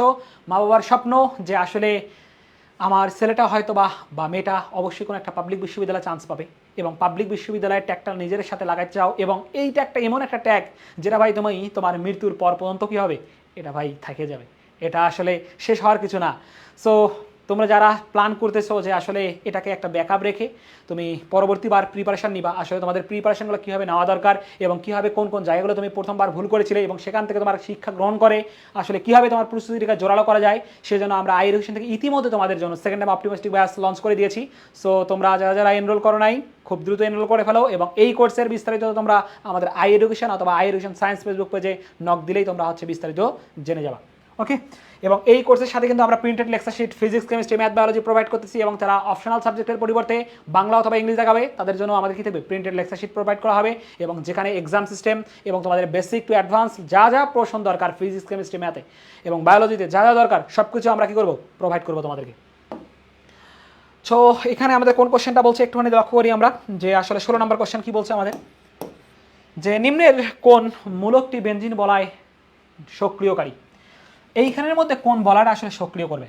মা বাবার স্বপ্ন যে আসলে আমার ছেলেটা হয়তো বা মেয়েটা অবশ্যই কোনো একটা পাবলিক বিশ্ববিদ্যালয়ে চান্স পাবে এবং পাবলিক বিশ্ববিদ্যালয়ের ট্যাগটা নিজের সাথে লাগাতে চাও, এবং এই ট্যাগটা এমন একটা ট্যাগ যেটা ভাই তুমি তোমার মৃত্যুর পর পর্যন্ত কী হবে, এটা ভাই থেকে যাবে, এটা আসলে শেষ হওয়ার কিছু না। সো তোমরা যারা প্ল্যান করতেছো যে আসলে এটাকে একটা ব্যাকআপ রেখে তুমি পরবর্তীবার প্রিপারেশন নিবা, আসলে তোমাদের প্রিপারেশনগুলো কীভাবে নেওয়া দরকার এবং কীভাবে কোন কোন জায়গাগুলো তুমি প্রথমবার ভুল করেছিলে এবং সেখান থেকে তোমার শিক্ষা গ্রহণ করে আসলে কীভাবে তোমার প্রস্তুতিটাকে জোরালো করা যায়, সেজন্য আমরা আই এডুকেশন থেকে ইতিমধ্যে তোমাদের জন্য second time optimistic batch launch করে দিয়েছি। সো তোমরা যারা যারা এনরোল করো নাই খুব দ্রুত এনরোল করে ফেলো, এবং এই কোর্সের বিস্তারিত তোমরা আমাদের আই এডুকেশন অথবা আই এডুকেশন সায়েন্স ফেসবুক পেজে নক দিলেই তোমরা হচ্ছে বিস্তারিত জেনে যাবা। ওকে, এবং এই কোর্সের সাথে কিন্তু আমরা printed lecture sheet physics chemistry math biology provide করতেছি, এবং যারা অপশনাল সাবজেক্টের পরিবর্তে বাংলা অথবা ইংলিশ দেখাবে তাদের জন্য আমাদের কী থাকবে, প্রিন্টেড লেকচার শিট প্রোভাইড করা হবে, এবং যেখানে এক্সাম সিস্টেম এবং তোমাদের বেসিক টু অ্যাডভান্স যা যা প্রশ্ন দরকার ফিজিক্স কেমিস্ট্রি ম্যাথে এবং বায়োলজিতে যা যা দরকার সব কিছু আমরা কী করবো, প্রোভাইড করবো তোমাদেরকে। সো এখানে আমাদের কোন কোশ্চেনটা বলছে একটুখানি লক্ষ্য করি আমরা, যে আসলে 16 নম্বর কোশ্চেন কী বলছে আমাদের, যে নিম্নের কোন মূলকটি বেনজিন বলায় সক্রিয়কারী। এইখানের মধ্যে কোন বলাটা আসলে সক্রিয় করবে,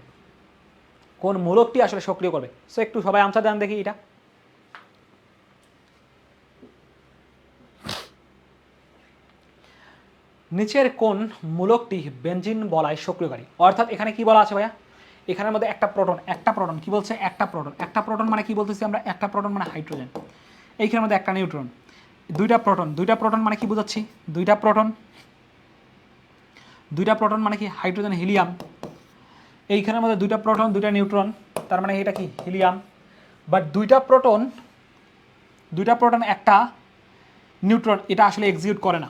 কোন মূলকটি আসলে সক্রিয় করবে। সো একটু সবাই আনসার দেন দেখি এটা। নিচের কোন মূলকটি বেনজিন বলায় সক্রিয়কারী, অর্থাৎ এখানে কি বলা আছে ভাইয়া, এখানের মধ্যে একটা প্রোটন কি বলছে, একটা প্রোটন মানে কি বলতেছি আমরা, একটা প্রোটন মানে হাইড্রোজেন, এইখানের মধ্যে একটা নিউট্রন, দুইটা প্রোটন মানে কি বোঝাচ্ছি, দুইটা প্রোটন মানে কি হাইড্রোজেন হিলিয়াম, এইখানের মধ্যে দুইটা প্রোটন দুইটা নিউট্রন, তার মানে এটা কি হিলিয়াম। বাট দুইটা প্রোটন একটা নিউট্রন এটা আসলে এক্সিকিউট করে না,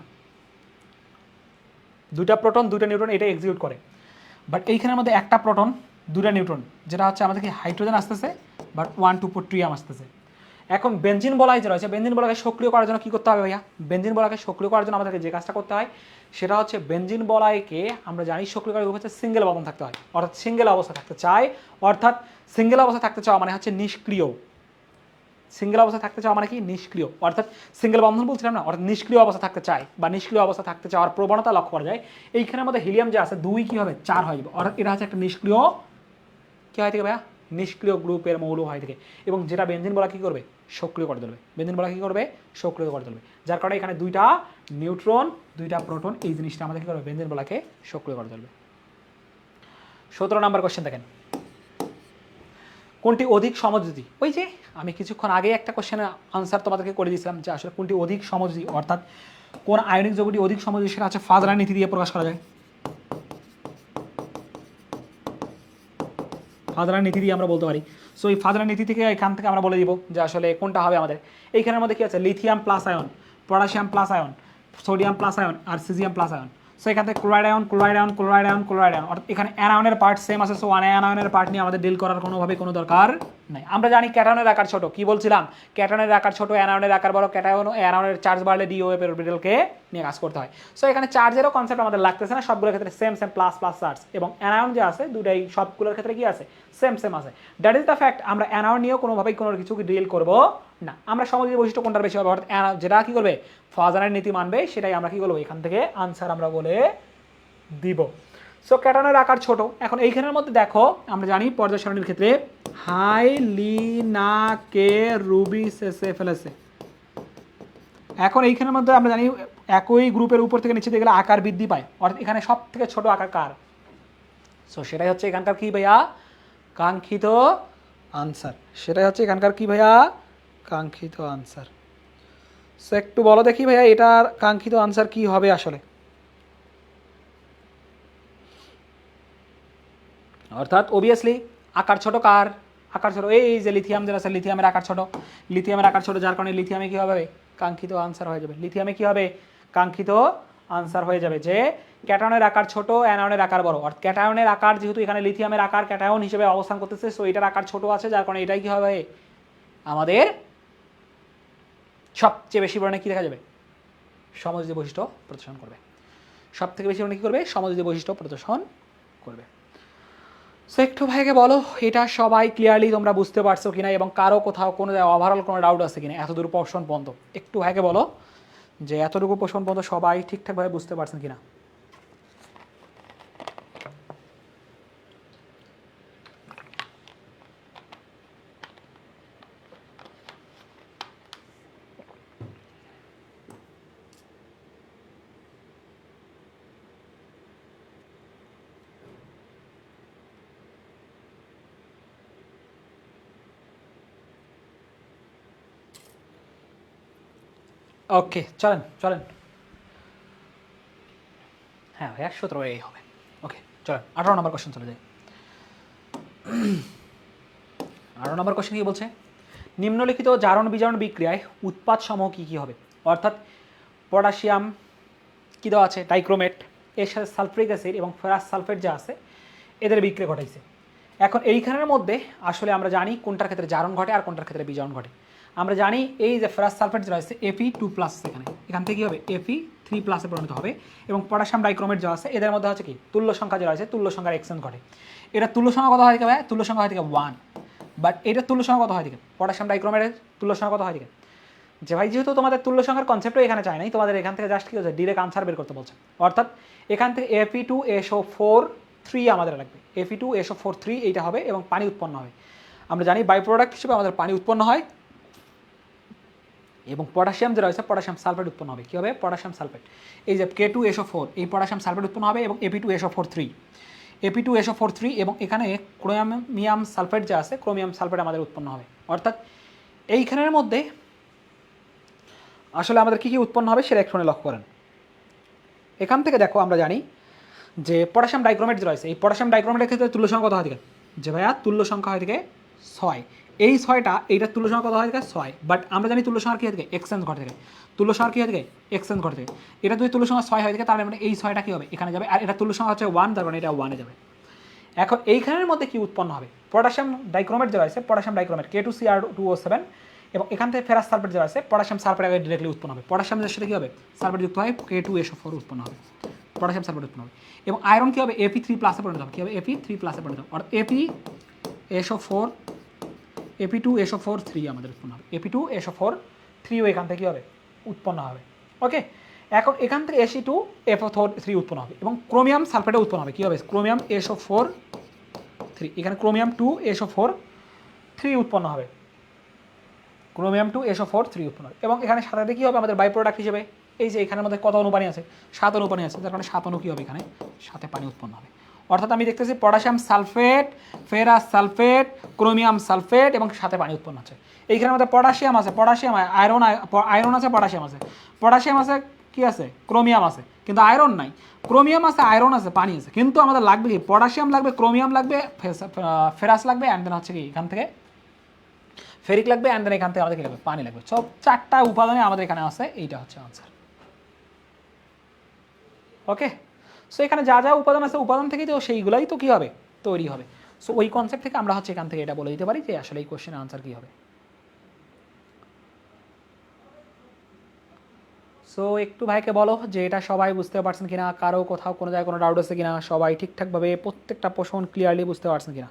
দুইটা প্রোটন দুইটা নিউট্রন এটা এক্সিকিউট করে। বাট এইখানের মধ্যে একটা প্রোটন দুইটা নিউট্রন, যেটা হচ্ছে আমাদের কি হাইড্রোজেন আসতেছে, বাট 1 2 4 ট্রিয়াম আসতেছে। এখন বেনজিন বলাই যে রয়েছে, বেনজিন বলাকে সক্রিয় করার জন্য কী করতে হবে ভাইয়া, বেনজিন বলাকে সক্রিয় করার জন্য আমাদেরকে যে কাজটা করতে হয় সেটা হচ্ছে বেনজিন বলাইকে আমরা জানি সক্রিয় করার হচ্ছে সিঙ্গেল বন্ধন থাকতে হয়, অর্থাৎ সিঙ্গেল অবস্থা থাকতে চায়, অর্থাৎ সিঙ্গেল অবস্থা থাকতে চাওয়া মানে হচ্ছে নিষ্ক্রিয়, সিঙ্গেল অবস্থা থাকতে চাওয়া মানে কি নিষ্ক্রিয়, অর্থাৎ সিঙ্গেল বন্ধন বলছিলাম না, অর্থাৎ নিষ্ক্রিয় অবস্থা থাকতে চায় বা নিষ্ক্রিয় অবস্থা থাকতে চাওয়ার প্রবণতা লক্ষ্য করা যায়। এইখানের মধ্যে হিলিয়াম যে আছে 2 কী হবে 4 হয়ে যাবে, অর্থাৎ এটা হচ্ছে একটা নিষ্ক্রিয় কী হয় থেকে ভাইয়া, নিষ্ক্রিয় গ্রুপের মৌল হয় থেকে, এবং যেটা বেনজিন বলা কী করবে, সক্রিয় করে তুলবে, বেনজিন বলা কী করবে, সক্রিয় করে তুলবে, যার কারণে এখানে দুইটা নিউট্রন দুইটা প্রোটন এই জিনিসটা আমাদের কী করবে, বেনজিন বলাকে সক্রিয় করে তুলবে। 17 নম্বর কোশ্চেন দেখেন, কোনটি অধিক সমযোজী। ওই যে আমি কিছুক্ষণ আগে একটা কোশ্চেনের আনসার তোমাদেরকে করে দিয়েছিলাম যে আসলে কোনটি অধিক সমযোজী, অর্থাৎ কোন আয়নিক যৌগটি অধিক সমযোজী, সেটা হচ্ছে ফাজলার নীতি দিয়ে প্রকাশ করা যায়, ফাজলার নীতি দিয়ে আমরা বলতে পারি। সো এই ফাজলার নীতি থেকে এখান থেকে আমরা বলে দিব যে আসলে কোনটা হবে আমাদের। এইখানের মধ্যে কী আছে, lithium plus ion, potassium plus ion, sodium plus ion আর সিজিয়াম প্লাস আয়ন। সো এখান থেকে ক্লোরাইড আয়ন, অর্থাৎ এখানে অ্যানায়নের পার্ট সেম আছে। সো অ্যানায়নের পার্ট নিয়ে আমাদের ডিল করার কোনোভাবে কোনো দরকার নাই। আমরা জানি ক্যাটায়নের আকার ছোট, কি বলছিলাম, ক্যাটায়নের আকার ছোট, অ্যানায়নের আকার বড়, অ্যানায়নের চার্জ বাড়লে ডিওএফ এর অরবিটালকে নিয়ে কাজ করতে হয়। সো এখানে চার্জেরও কনসেপ্ট আমাদের লাগতেছে না, সবগুলোর ক্ষেত্রে সেম প্লাস চার্জ, এবং অ্যানায়ন যে আছে দুটাই সবগুলোর ক্ষেত্রে কি আছে, সেম আছে। দ্যাট ইজ দ্য ফ্যাক্ট, আমরা অ্যানায়ন নিয়েও কোনোভাবেই কোনো কিছু ডিল করবো না, আমরা সমাজের বৈশিষ্ট্য কোনটার বেশি হবে, অর্থাৎ যেটা কি করবে ফাজানের নীতি মানবে সেটাই আমরা কি বলবো এখান থেকে আনসার আমরা বলে দিব। সো ক্যাটায়নের আকার ছোট। এখন এইখানের মধ্যে দেখো আমরা জানি পর্যায় সারণীর ক্ষেত্রে হাই লি না কে রুবি শেষে ফেলেছে। এখন এইখানের মধ্যে আমরা জানি একই গ্রুপের উপর থেকে নিচে দিয়ে গেলে আকার বৃদ্ধি পায়, অর্থাৎ এখানে সব থেকে ছোট আকার কার? সো সেটাই হচ্ছে এখানকার কি ভাইয়া কাঙ্ক্ষিত আনসার, সেটাই হচ্ছে এখানকার কি ভাইয়া কাঙ্ক্ষিত আনসার। সো একটু বলো দেখি ভাইয়া এটার কাঙ্ক্ষিত আনসার কি হবে আসলে। অর্থাৎ অবভিয়াসলি আকার ছোট কার? আকার ছোট এই যে লিথিয়াম যেটা আছে লিথিয়ামের আকার ছোট, লিথিয়ামের আকার ছোট যার কারণে লিথিয়ামে কী হবে কাঙ্ক্ষিত আনসার হয়ে যাবে। লিথিয়ামে কী হবে কাঙ্ক্ষিত আনসার হয়ে যাবে যে ক্যাটায়নের আকার ছোট অ্যানায়নের আকার বড়, অর্থাৎ ক্যাটায়নের আকার যেহেতু এখানে লিথিয়ামের আকার ক্যাটায়ন হিসেবে অবস্থান করতেছে, সো এটার আকার ছোট আছে যার কারণে এটাই কী হবে আমাদের সবচেয়ে বেশি পরিমাণে কী দেখা যাবে সমযোজী বৈশিষ্ট্য প্রদর্শন করবে, সব থেকে বেশি পরিমাণে কী করবে সমযোজী বৈশিষ্ট্য প্রদর্শন করবে। সো একটু ভাইকে বলো এটা সবাই ক্লিয়ারলি তোমরা বুঝতে পারছো কিনা এবং কারো কোথাও কোনো ওভারঅল কোনো ডাউট আছে কিনা এতদূর পোর্শন পর্যন্ত, একটু ভাইকে বলো যে এতটুকু পোর্শন পর্যন্ত সবাই ঠিকঠাকভাবে বুঝতে পারছেন কিনা। ওকে চলেন চলেন, হ্যাঁ ভাইয়া 17 এই হবে। ওকে চলেন 18 নম্বর কোশ্চেন চলে যায়। 18 নম্বর কোশ্চেন কি বলছে, নিম্নলিখিত জারণ বিজারণ বিক্রিয়ায় উৎপাদ সমূহ কী কী হবে, অর্থাৎ পটাশিয়াম কী দেওয়া আছে ডাইক্রোমেট, এর সাথে সালফ্রিক অ্যাসিড এবং ফেরাস সালফেট যা আছে এদের বিক্রিয়া ঘটাইছে। এখন এইখানের মধ্যে আসলে আমরা জানি কোনটার ক্ষেত্রে জারণ ঘটে আর কোনটার ক্ষেত্রে বিজারণ ঘটে। আমরা জানি এই যে ফেরাস সালফেট যেটা আছে Fe2+, এখান থেকে কী হবে Fe3+ পরিণত হবে এবং পটাশিয়াম ডাইক্রোমেট যা আছে এদের মধ্যে হচ্ছে কি তুল্য সংখ্যা যেটা আছে তুল্য সংখ্যার এক্সচেঞ্জ ঘটে। এটা তুল্য সংখ্যা কত হয় থেকে ভাই তুল্য সংখ্যা হয় থেকে 1, বাট এটার তুল্য সংখ্যা কত হয় থেকে পটাশিয়াম ডাইক্রোমেটের তুল্য সংখ্যা কত হয় থেকে যে ভাই যেহেতু তোমাদের তুল্য সংখ্যার কনসেপ্টও এখানে চাই নাই, তোমাদের এখান থেকে জাস্ট কি হচ্ছে ডিরেক্ট আনসার বের করতে বলছে, অর্থাৎ এখান থেকে Fe2SO4 3 আমাদের লাগবে, Fe2SO4 3 এইটা হবে এবং পানি উৎপন্ন হবে। আমরা জানি বাই প্রোডাক্ট হিসেবে আমাদের পানি উৎপন্ন হয় এবং পটাশিয়াম যে রয়েছে পটাশিয়াম সালফেট উৎপন্ন হবে। কী হবে পটাশিয়াম সালফেট, এই যে K2SO4 এই পটাশিয়াম সালফেট উৎপন্ন হবে এবং Fe2SO4 3 এবং এখানে ক্রোমিয়াম সালফেট যা আছে ক্রোমিয়াম সালফেট আমাদের উৎপন্ন হবে। অর্থাৎ এইখানের মধ্যে আসলে আমাদের কী কী উৎপন্ন হবে সেটা একটু লক্ষ্য করেন। এখান থেকে দেখো আমরা জানি যে পটাশিয়াম ডাইক্রোমেট যে রয়েছে এই পটাশিয়াম ডাইক্রোমেটের ক্ষেত্রে তুল্য সংখ্যা কত হয় থেকে যে ভাইয়া তুল্য সংখ্যা হয় থেকে 6, এই 6টা এইটার তুল্য সংখ্যা কত হয় থেকে 6, বাট আমরা জানি তুল্য সংখ্যার কী হয় থেকে এক্সচেঞ্জ ঘটে থেকে, তুল্য সংখ্যার কী হয় থেকে এক্সচেঞ্জ ঘটে থেকে, এটা যদি তুল্য সংখ্যা 6 হয় থেকে তাহলে মানে এই 6টা কী হবে এখানে যাবে আর এটা তুল্য সংখ্যা হচ্ছে 1 তার কারণে এটা 1-এ যাবে। এখন এইখানের মধ্যে কি উৎপন্ন হবে পটাশিয়াম ডাইক্রোমেট যে রয়েছে পটাশিয়াম ডাইক্রোমেট K2Cr2O7 এবং এখান থেকে ফেরাস সালফেট যে রয়েছে পটাশিয়াম সালফেট আগে ডিরেক্টলি উৎপন্ন হবে, পটাশিয়ামের সাথে কী হবে সালফেট যুক্ত হয় K2SO4 উৎপন্ন হবে, পটাশিয়াম সালফেট উৎপন্ন হবে এবং আয়রন কী হবে Fe3+ পরিণত হবে, কী হবে Fe3+ পরিণত হবে, আর Fe2SO4 3 আমাদের উৎপন্ন হবে, Fe2SO4 3ও এখান থেকে কী হবে উৎপন্ন হবে। ওকে এখন এখান থেকে Fe2SO4 3 উৎপন্ন হবে এবং ক্রোমিয়াম সালফেটও উৎপন্ন হবে, কী হবে ক্রোমিয়াম SO4 3, এখানে ক্রোমিয়াম 2SO4 3 উৎপন্ন হবে, ক্রোমিয়াম 2SO4 3 উৎপন্ন হবে এবং এখানে সাথে কী হবে আমাদের বাই প্রোডাক্ট হিসেবে এই যে এখানের মধ্যে কত অনুপানি আছে 7 অনুপানি আছে, যার কারণে 7 অনু কী হবে এখানে সাথে পানি উৎপন্ন হবে। অর্থাৎ আমি দেখতেছি potassium sulphate ferrous sulphate chromium sulphate এবং সাথে পানি উৎপন্ন আছে। এইখানের মধ্যে পটাশিয়াম আছে পটাশিয়াম আয়রন আছে পটাশিয়াম আছে কি আছে ক্রোমিয়াম আছে কিন্তু আয়রন নাই, ক্রোমিয়াম আছে আয়রন আছে পানি আছে, কিন্তু আমাদের লাগবে কি পটাশিয়াম লাগবে ক্রোমিয়াম লাগবে ফেরাস লাগবে অ্যান্ড দেন হচ্ছে কি এখান থেকে ফেরিক লাগবে অ্যান্ড দেন এখান থেকে আমাদের কী লাগবে পানি লাগবে। সব 4টা উপাদানে আমাদের এখানে আছে, এইটা হচ্ছে আনসার। ওকে সো এখানে যা যা উপাদান আছে উপাদান থেকেই তো সেইগুলাই তো কী হবে তৈরি হবে। সো ওই কনসেপ্ট থেকে আমরা হচ্ছে এখান থেকে এটা বলে দিতে পারি যে আসলে এই কোশ্চেনের আনসার কী হবে। সো একটু ভাইকে বলো যে এটা সবাই বুঝতে পারছেন কিনা, কারো কোথাও কোনো জায়গায় কোনো ডাউট আছে কিনা, সবাই ঠিকঠাকভাবে প্রত্যেকটা পোর্শন ক্লিয়ারলি বুঝতে পারছেন কিনা।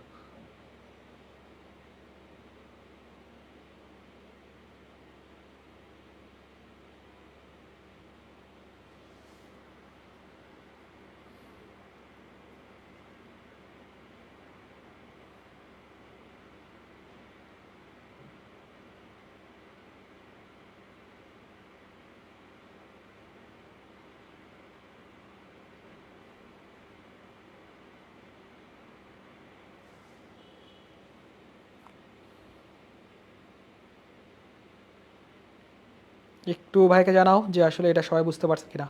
একটু ভাইকে জানাও যে আসলে এটা সবাই বুঝতে পারছে কিনা।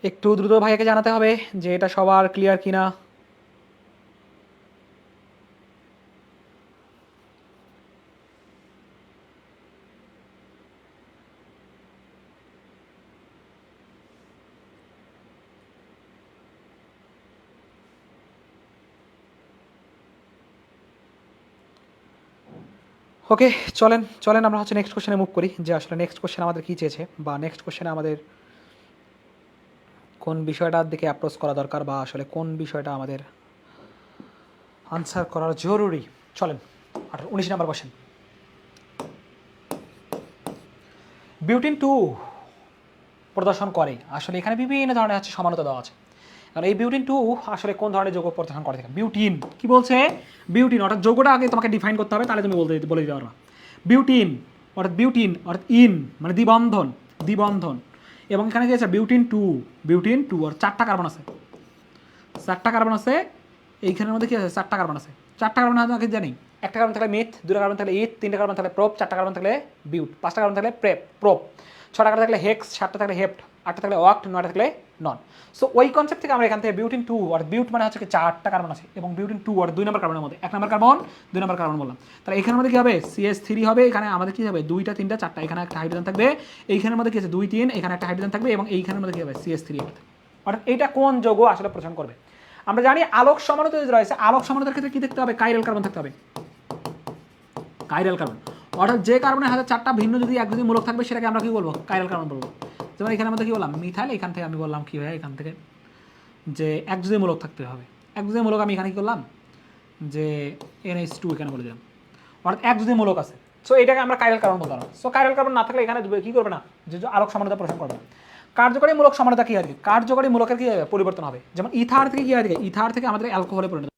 একটু দ্রুত ভাইকে জানাতে হবে যে এটা সবার ক্লিয়ার কিনা। ওকে, চলেন চলেন আমরা হচ্ছে নেক্সট কোশ্চেনে মুভ করি, যে আসলে নেক্সট কোশ্চেন আমাদের কী চেয়েছে, বা নেক্সট কোশ্চেনে আমাদের কোন বিষয়টার দিকে অ্যাপ্রোচ করা দরকার, বা আসলে কোন বিষয়টা আমাদের আনসার করার জরুরি। চলেন 19 নম্বর কোশ্চেন। বিউটিন টু প্রদর্শন করে, আসলে এখানে বিভিন্ন ধরনের হচ্ছে সমানতা দেওয়া আছে। কারণ এই বিউটিন টু আসলে কোন ধরনের যৌগ প্রদর্শন করে থাকে। বিউটিন কি বলছে, বিউটিন অর্থাৎ যৌগটা আগে তোমাকে ডিফাইন করতে হবে, তাহলে তুমি বলে দিতে পারবা। বিউটিন অর্থাৎ ইন মানে দ্বিবন্ধন, দ্বিবন্ধন। এবং এখানে কি আছে বিউটিন টু আর 4টা কার্বন আছে, 4টা কার্বন আছে এইখানের মধ্যে। কি আছে, 4টা কার্বন আছে। 4টা কার্বন আছে জানি, একটা কার্বন থাকলে মিথ, 2টা কার্বন থাকলে ইথ, 3টা কার্বন থাকলে প্রোপ, 4টা কার্বন থাকলে বিউট, 5টা কার্বন থাকলে প্রোপ, 6টা কার্বন থাকলে হেক্স, 7টা থাকলে হেপ্ট, 8টা থাকলে অক্ট, 9টা থাকলে নন। সো ওই কনসেপ্ট থেকে আমরা এখান থেকে বিউটিন টু আর বিউট মানে হচ্ছে 4টা কার্বন আছে, এবং বিউটিন টু আর 2 নম্বর কার্বনের মধ্যে 1 নম্বর কার্বন 2 নম্বর কার্বন বললাম। তাহলে এখানের মধ্যে কি হবে, CH3 হবে, এখানে আমাদের কি হবে 2টা 3টা 4টা, এখানে একটা হাইড্রোজেন থাকবে, এইখানের মধ্যে কি আছে 2 3, এখানে একটা হাইড্রোজেন থাকবে, এবং এইখানের মধ্যে কি হবে CH3 একটা। অর্থাৎ এইটা কোন যৌগ আসলে প্রদর্শন করবে। আমরা জানি আলোক সমানুতা যদি রয়েছে, আলোক সমানুতার ক্ষেত্রে কি দেখতে হবে, কাইরাল কার্বন থাকতে হবে, কাইরাল কার্বন। অর্থাৎ যে কার্বনের হাতে 4টা ভিন্ন যদি একযোজী মূলক থাকবে সেটাকে আমরা কি বলবো, কাইরাল কার্বন বলবো। যেমন এখানের মধ্যে কি বললাম মিথাইল, এখান থেকে আমি বললাম কি হয় এখান থেকে যে একযোজী মূলক থাকতে হবে। একযোজী মূলক আমি এখানে কি করলাম যে NH2 এখানে বলে দিলাম, অর্থাৎ একযোজী মূলক আছে। সো এটাকে আমরা কাইরাল কার্বন বলতে পারবো। সো কাইরাল কার্বন না থাকলে এখানে কি করবে না, যে আলোক সমানুতা প্রদর্শন করবে না। কার্যকরী মূলক সমানুতা কি হবে, কার্যকরী মূলকের কি হবে পরিবর্তন হবে। যেমন ইথার থেকে কি হয়, ইথার থেকে আমাদের অ্যালকোহলে পরিণত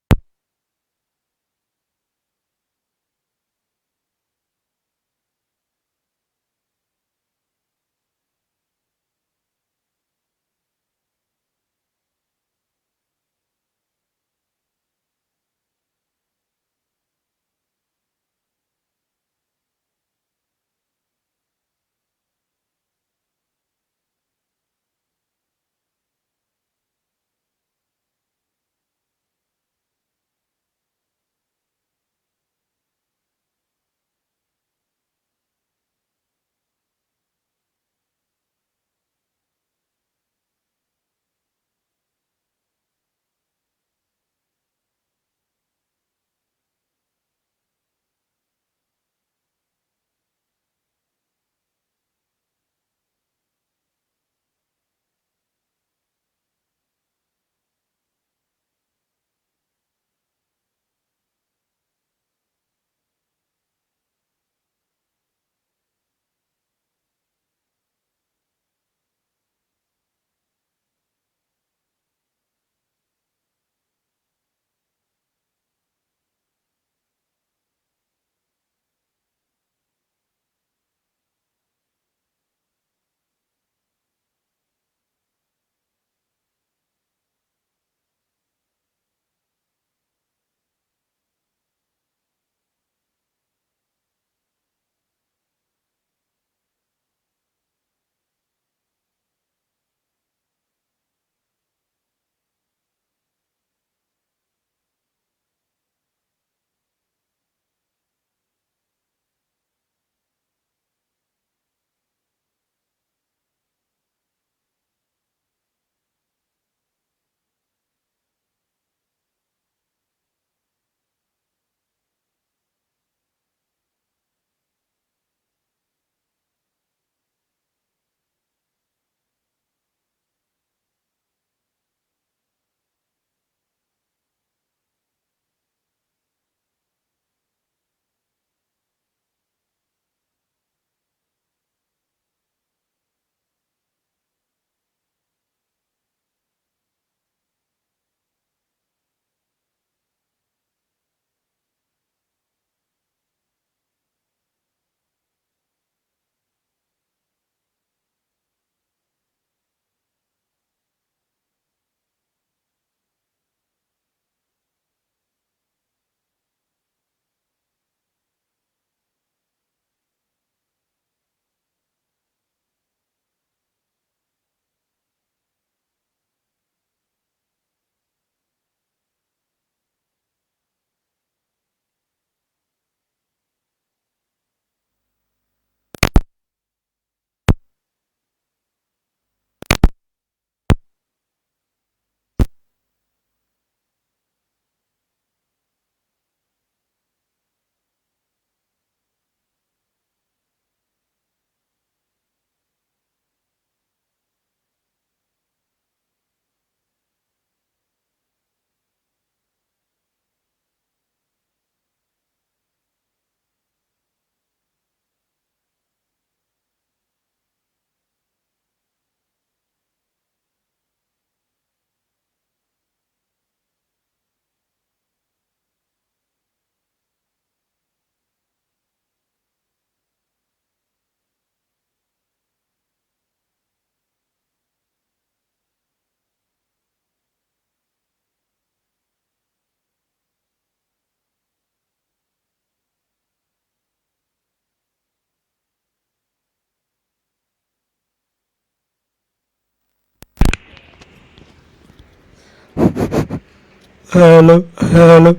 হ্যালো হ্যালো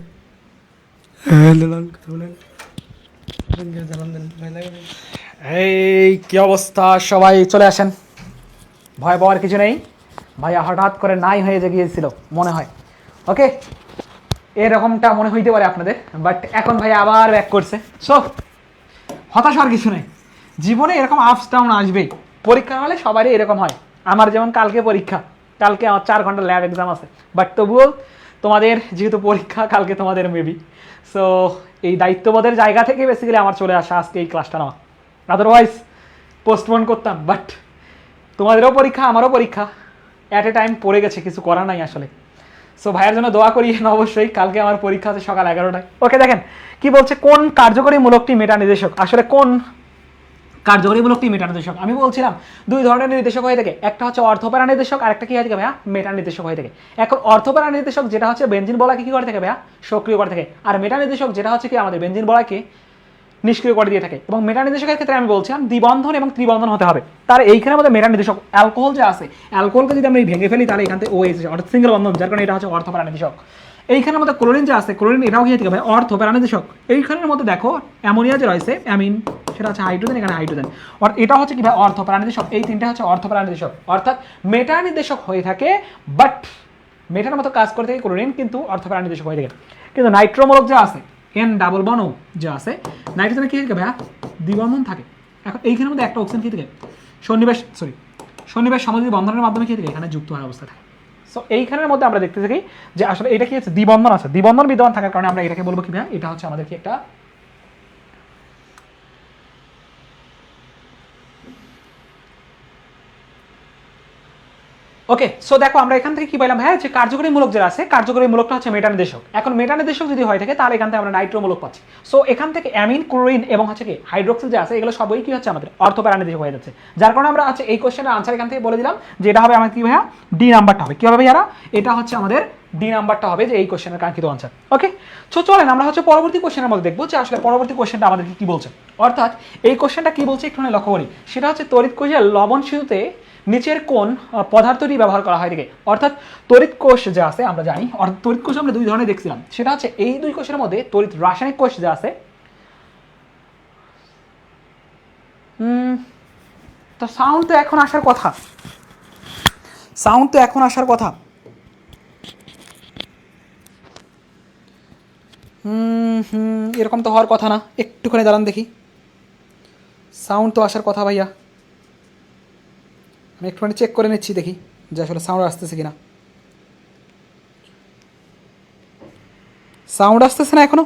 এই কি অবস্থা, সবাই চলে আসেন, ভয় পাওয়ার কিছু নেই। ভাইয়া হঠাৎ করে নাই হয়ে যে গিয়েছিল মনে হয়, ওকে এরকমটা মনে হইতে পারে আপনাদের, বাট এখন ভাইয়া আবার ব্যাক করছে। সো হতাশ হওয়ার কিছু নেই, জীবনে এরকম আপস ডাউন আসবেই। পরীক্ষা হলে সবারই এরকম হয়, আমার যেমন কালকে পরীক্ষা, কালকে আমার 4 ঘন্টা ল্যাব এক্সাম আছে, বাট তবুও তোমাদের যেহেতু পরীক্ষা কালকে তোমাদের মেবি, সো এই দায়িত্ববোধের জায়গা থেকে বেসিক্যালি আমার চলে আসা আজকে এই ক্লাসটা নেওয়া, আদারওয়াইজ পোস্টপোন করতাম। বাট তোমাদেরও পরীক্ষা আমারও পরীক্ষা, অ্যাট এ টাইম পড়ে গেছে, কিছু করার নাই আসলে। সো ভাইয়ের জন্য দোয়া করি অবশ্যই, কালকে আমার পরীক্ষা আছে সকাল 11টায়। ওকে দেখেন কি বলছে, কোন কার্যকরীমূলকটি মেটা নির্দেশক, আসলে কোন কার্যকরীমূলকটি মেটা নির্দেশক। আমি বলছিলাম দুই ধরনের নির্দেশক হয়ে থাকে, একটা হচ্ছে অর্থপ্যারা নির্দেশক আর একটা কি হয়ে থাকে ভাইয়া, মেটা নির্দেশক হয়ে থাকে। এখন অর্থপ্যারা নির্দেশক যেটা হচ্ছে বেঞ্জিন বলাকে কি করে থাকে ভাইয়া, সক্রিয় করে থাকে, আর মেটা নির্দেশক যেটা হচ্ছে কি আমাদের বেঞ্জিন বলাকে নিষ্ক্রিয় করে দিয়ে থাকে। এবং মেটা নির্দেশকের ক্ষেত্রে আমি বলছিলাম দ্বিবন্ধন এবং ত্রিবন্ধন হতে হবে। তার এইখানে আমাদের মেটা নির্দেশক অ্যালকোহল যে আছে, অ্যালকোহলকে যদি আমরা ভেঙে ফেলি তাহলে এখান থেকে ও এসেছে, অর্থাৎ সিঙ্গেল বন্ধন, যার কারণে এটা হচ্ছে অর্থপ্যারা নির্দেশক। এইখানের মধ্যে ক্লোরিন যে আছে, ক্লোরিন এটাও কি থেকে ভাই অর্থপ্যারা নির্দেশক। এইখানের মধ্যে দেখো অ্যামোনিয়া যে রয়েছে অ্যামিন, সেটা হচ্ছে হাইড্রোজেন, এখানে হাইড্রোজেন, আর এটা হচ্ছে কি ভাই অর্থপ্যারা নির্দেশক। এই তিনটা হচ্ছে অর্থপ্যারা নির্দেশক, অর্থাৎ মেটা নির্দেশক হয়ে থাকে, বাট মেটার মতো কাজ করে থাকে ক্লোরিন, কিন্তু অর্থপ্যারা নির্দেশক হয়ে থাকে। কিন্তু নাইট্রোমূলক যে আছে এন ডাবল বন যে আছে, নাইট্রোজেনে কি থাকে ভাইয়া দ্বিবন্ধন থাকে। এখন এইখানের মধ্যে একটা অক্সিজেন কি থাকে সন্নিবেশ সমাধি বন্ধনের মাধ্যমে কি থাকে এখানে যুক্ত হওয়ার অবস্থা থাকে। সো এইখানের মধ্যে আমরা দেখতে থাকি যে আসলে এটা কি হচ্ছে দ্বিবন্ধন আছে, দ্বিবন্ধন বিদ্যমান থাকার কারণে আমরা এটাকে বলবো কি ভাইয়া, এটা হচ্ছে আমাদের কি একটা ওকে। সো দেখো আমরা এখান থেকে কি পাইলাম ভাইয়া, যে কার্যকরীমূলক যেটা আছে, কার্যকরীমূলকটা হচ্ছে মেটা নির্দেশক। এখন মেটা নির্দেশক যদি হয়ে থাকে তাহলে এখান থেকে আমরা নাইট্রোমূলক পাচ্ছি। সো এখান থেকে অ্যামিন, ক্লোরিন এবং হচ্ছে কি হাইড্রোক্সিল যে আছে, এগুলো সবই কি হচ্ছে আমাদের অর্থপ্যারা নির্দেশক হয়ে যাচ্ছে, যার কারণে আমরা হচ্ছে এই কোশ্চেনের আনসার এখান থেকে বলে দিলাম যে এটা হবে আমাদের কি ভাইয়া ডি নাম্বারটা হবে। কি হবে ভাইয়ারা, এটা হচ্ছে আমাদের ডি নাম্বারটা হবে, যে এই কোশ্চেনের কাঙ্ক্ষিত আনসার। ওকে, সো চলেন আমরা হচ্ছে পরবর্তী কোশ্চেনের মধ্যে দেখবো যে আসলে পরবর্তী কোশ্চেনটা আমাদেরকে কি বলছে, অর্থাৎ এই কোশ্চেনটা কি বলছে একটু লক্ষ্য করি। সেটা হচ্ছে তড়িৎ কোষে লবণ সেতুতে নিচের কোন পদার্থটি ব্যবহার করা হয় থেকে, অর্থাৎ তড়িৎ কোষ যে আছে আমরা জানি, অর্থাৎ তড়িৎ কোষ আমরা দুই ধরনের দেখছিলাম, সেটা হচ্ছে এই দুই কোষের মধ্যে তড়িৎ রাসায়নিক কোষ যে আছে, তো সাউন্ড তো এখন আসার কথা, এরকম তো হওয়ার কথা না, একটুখানি দাঁড়ান দেখি, সাউন্ড তো আসার কথা ভাইয়া, আমি একটুখানি চেক করে নিচ্ছি দেখি যে আসলে সাউন্ড আসতেছে কিনা। সাউন্ড আসতেছে না এখনো,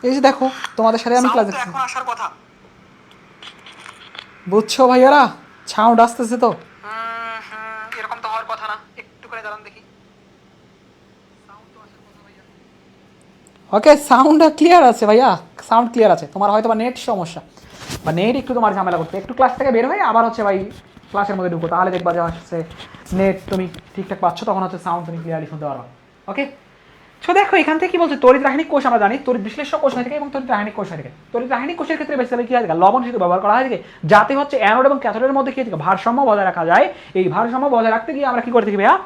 এই যে দেখো তোমাদের সাথে আমি ক্লাস দেখছি, বুঝছো ভাইয়ারা সাউন্ড আসতেছে তো, এরকম তো হওয়ার কথা না, একটুখানি দাঁড়ান দেখি। ওকে সাউন্ড ক্লিয়ার আছে ভাইয়া, সাউন্ড ক্লিয়ার আছে, তোমার হয়তো বা নেট সমস্যা বা নেট একটু তোমার ঝামেলা করতে, একটু ক্লাস থেকে বের হয়ে আবার হচ্ছে ভাই ক্লাসের মধ্যে ঢুকো, তাহলে দেখবা যে হচ্ছে নেট তুমি ঠিকঠাক পাচ্ছ, তখন হচ্ছে সাউন্ড তুমি ক্লিয়ারলি শুনতে পারবা। ওকে, সো দেখো এখান থেকে কি বলছে, তড়িৎ রাসায়নিক কোষ আমরা জানি তড়িৎ বিশ্লেষক কোষ হয়ে থাকে এবং তড়িৎ রাসায়নিক কোষ হয়ে থাকে। তড়িৎ রাসায়নিক কোষের ক্ষেত্রে বেসিক্যালি কি হয়, লবণ সেতু ব্যবহার করা হয় থাকে, যাতে হচ্ছে অ্যানোড এবং ক্যাথোডের মধ্যে কি থাকে ভারসাম্য বজায় রাখা যায়। এই ভারসাম্য বজায় রাখতে গিয়ে আমরা কি করে থাকি ভাইয়া,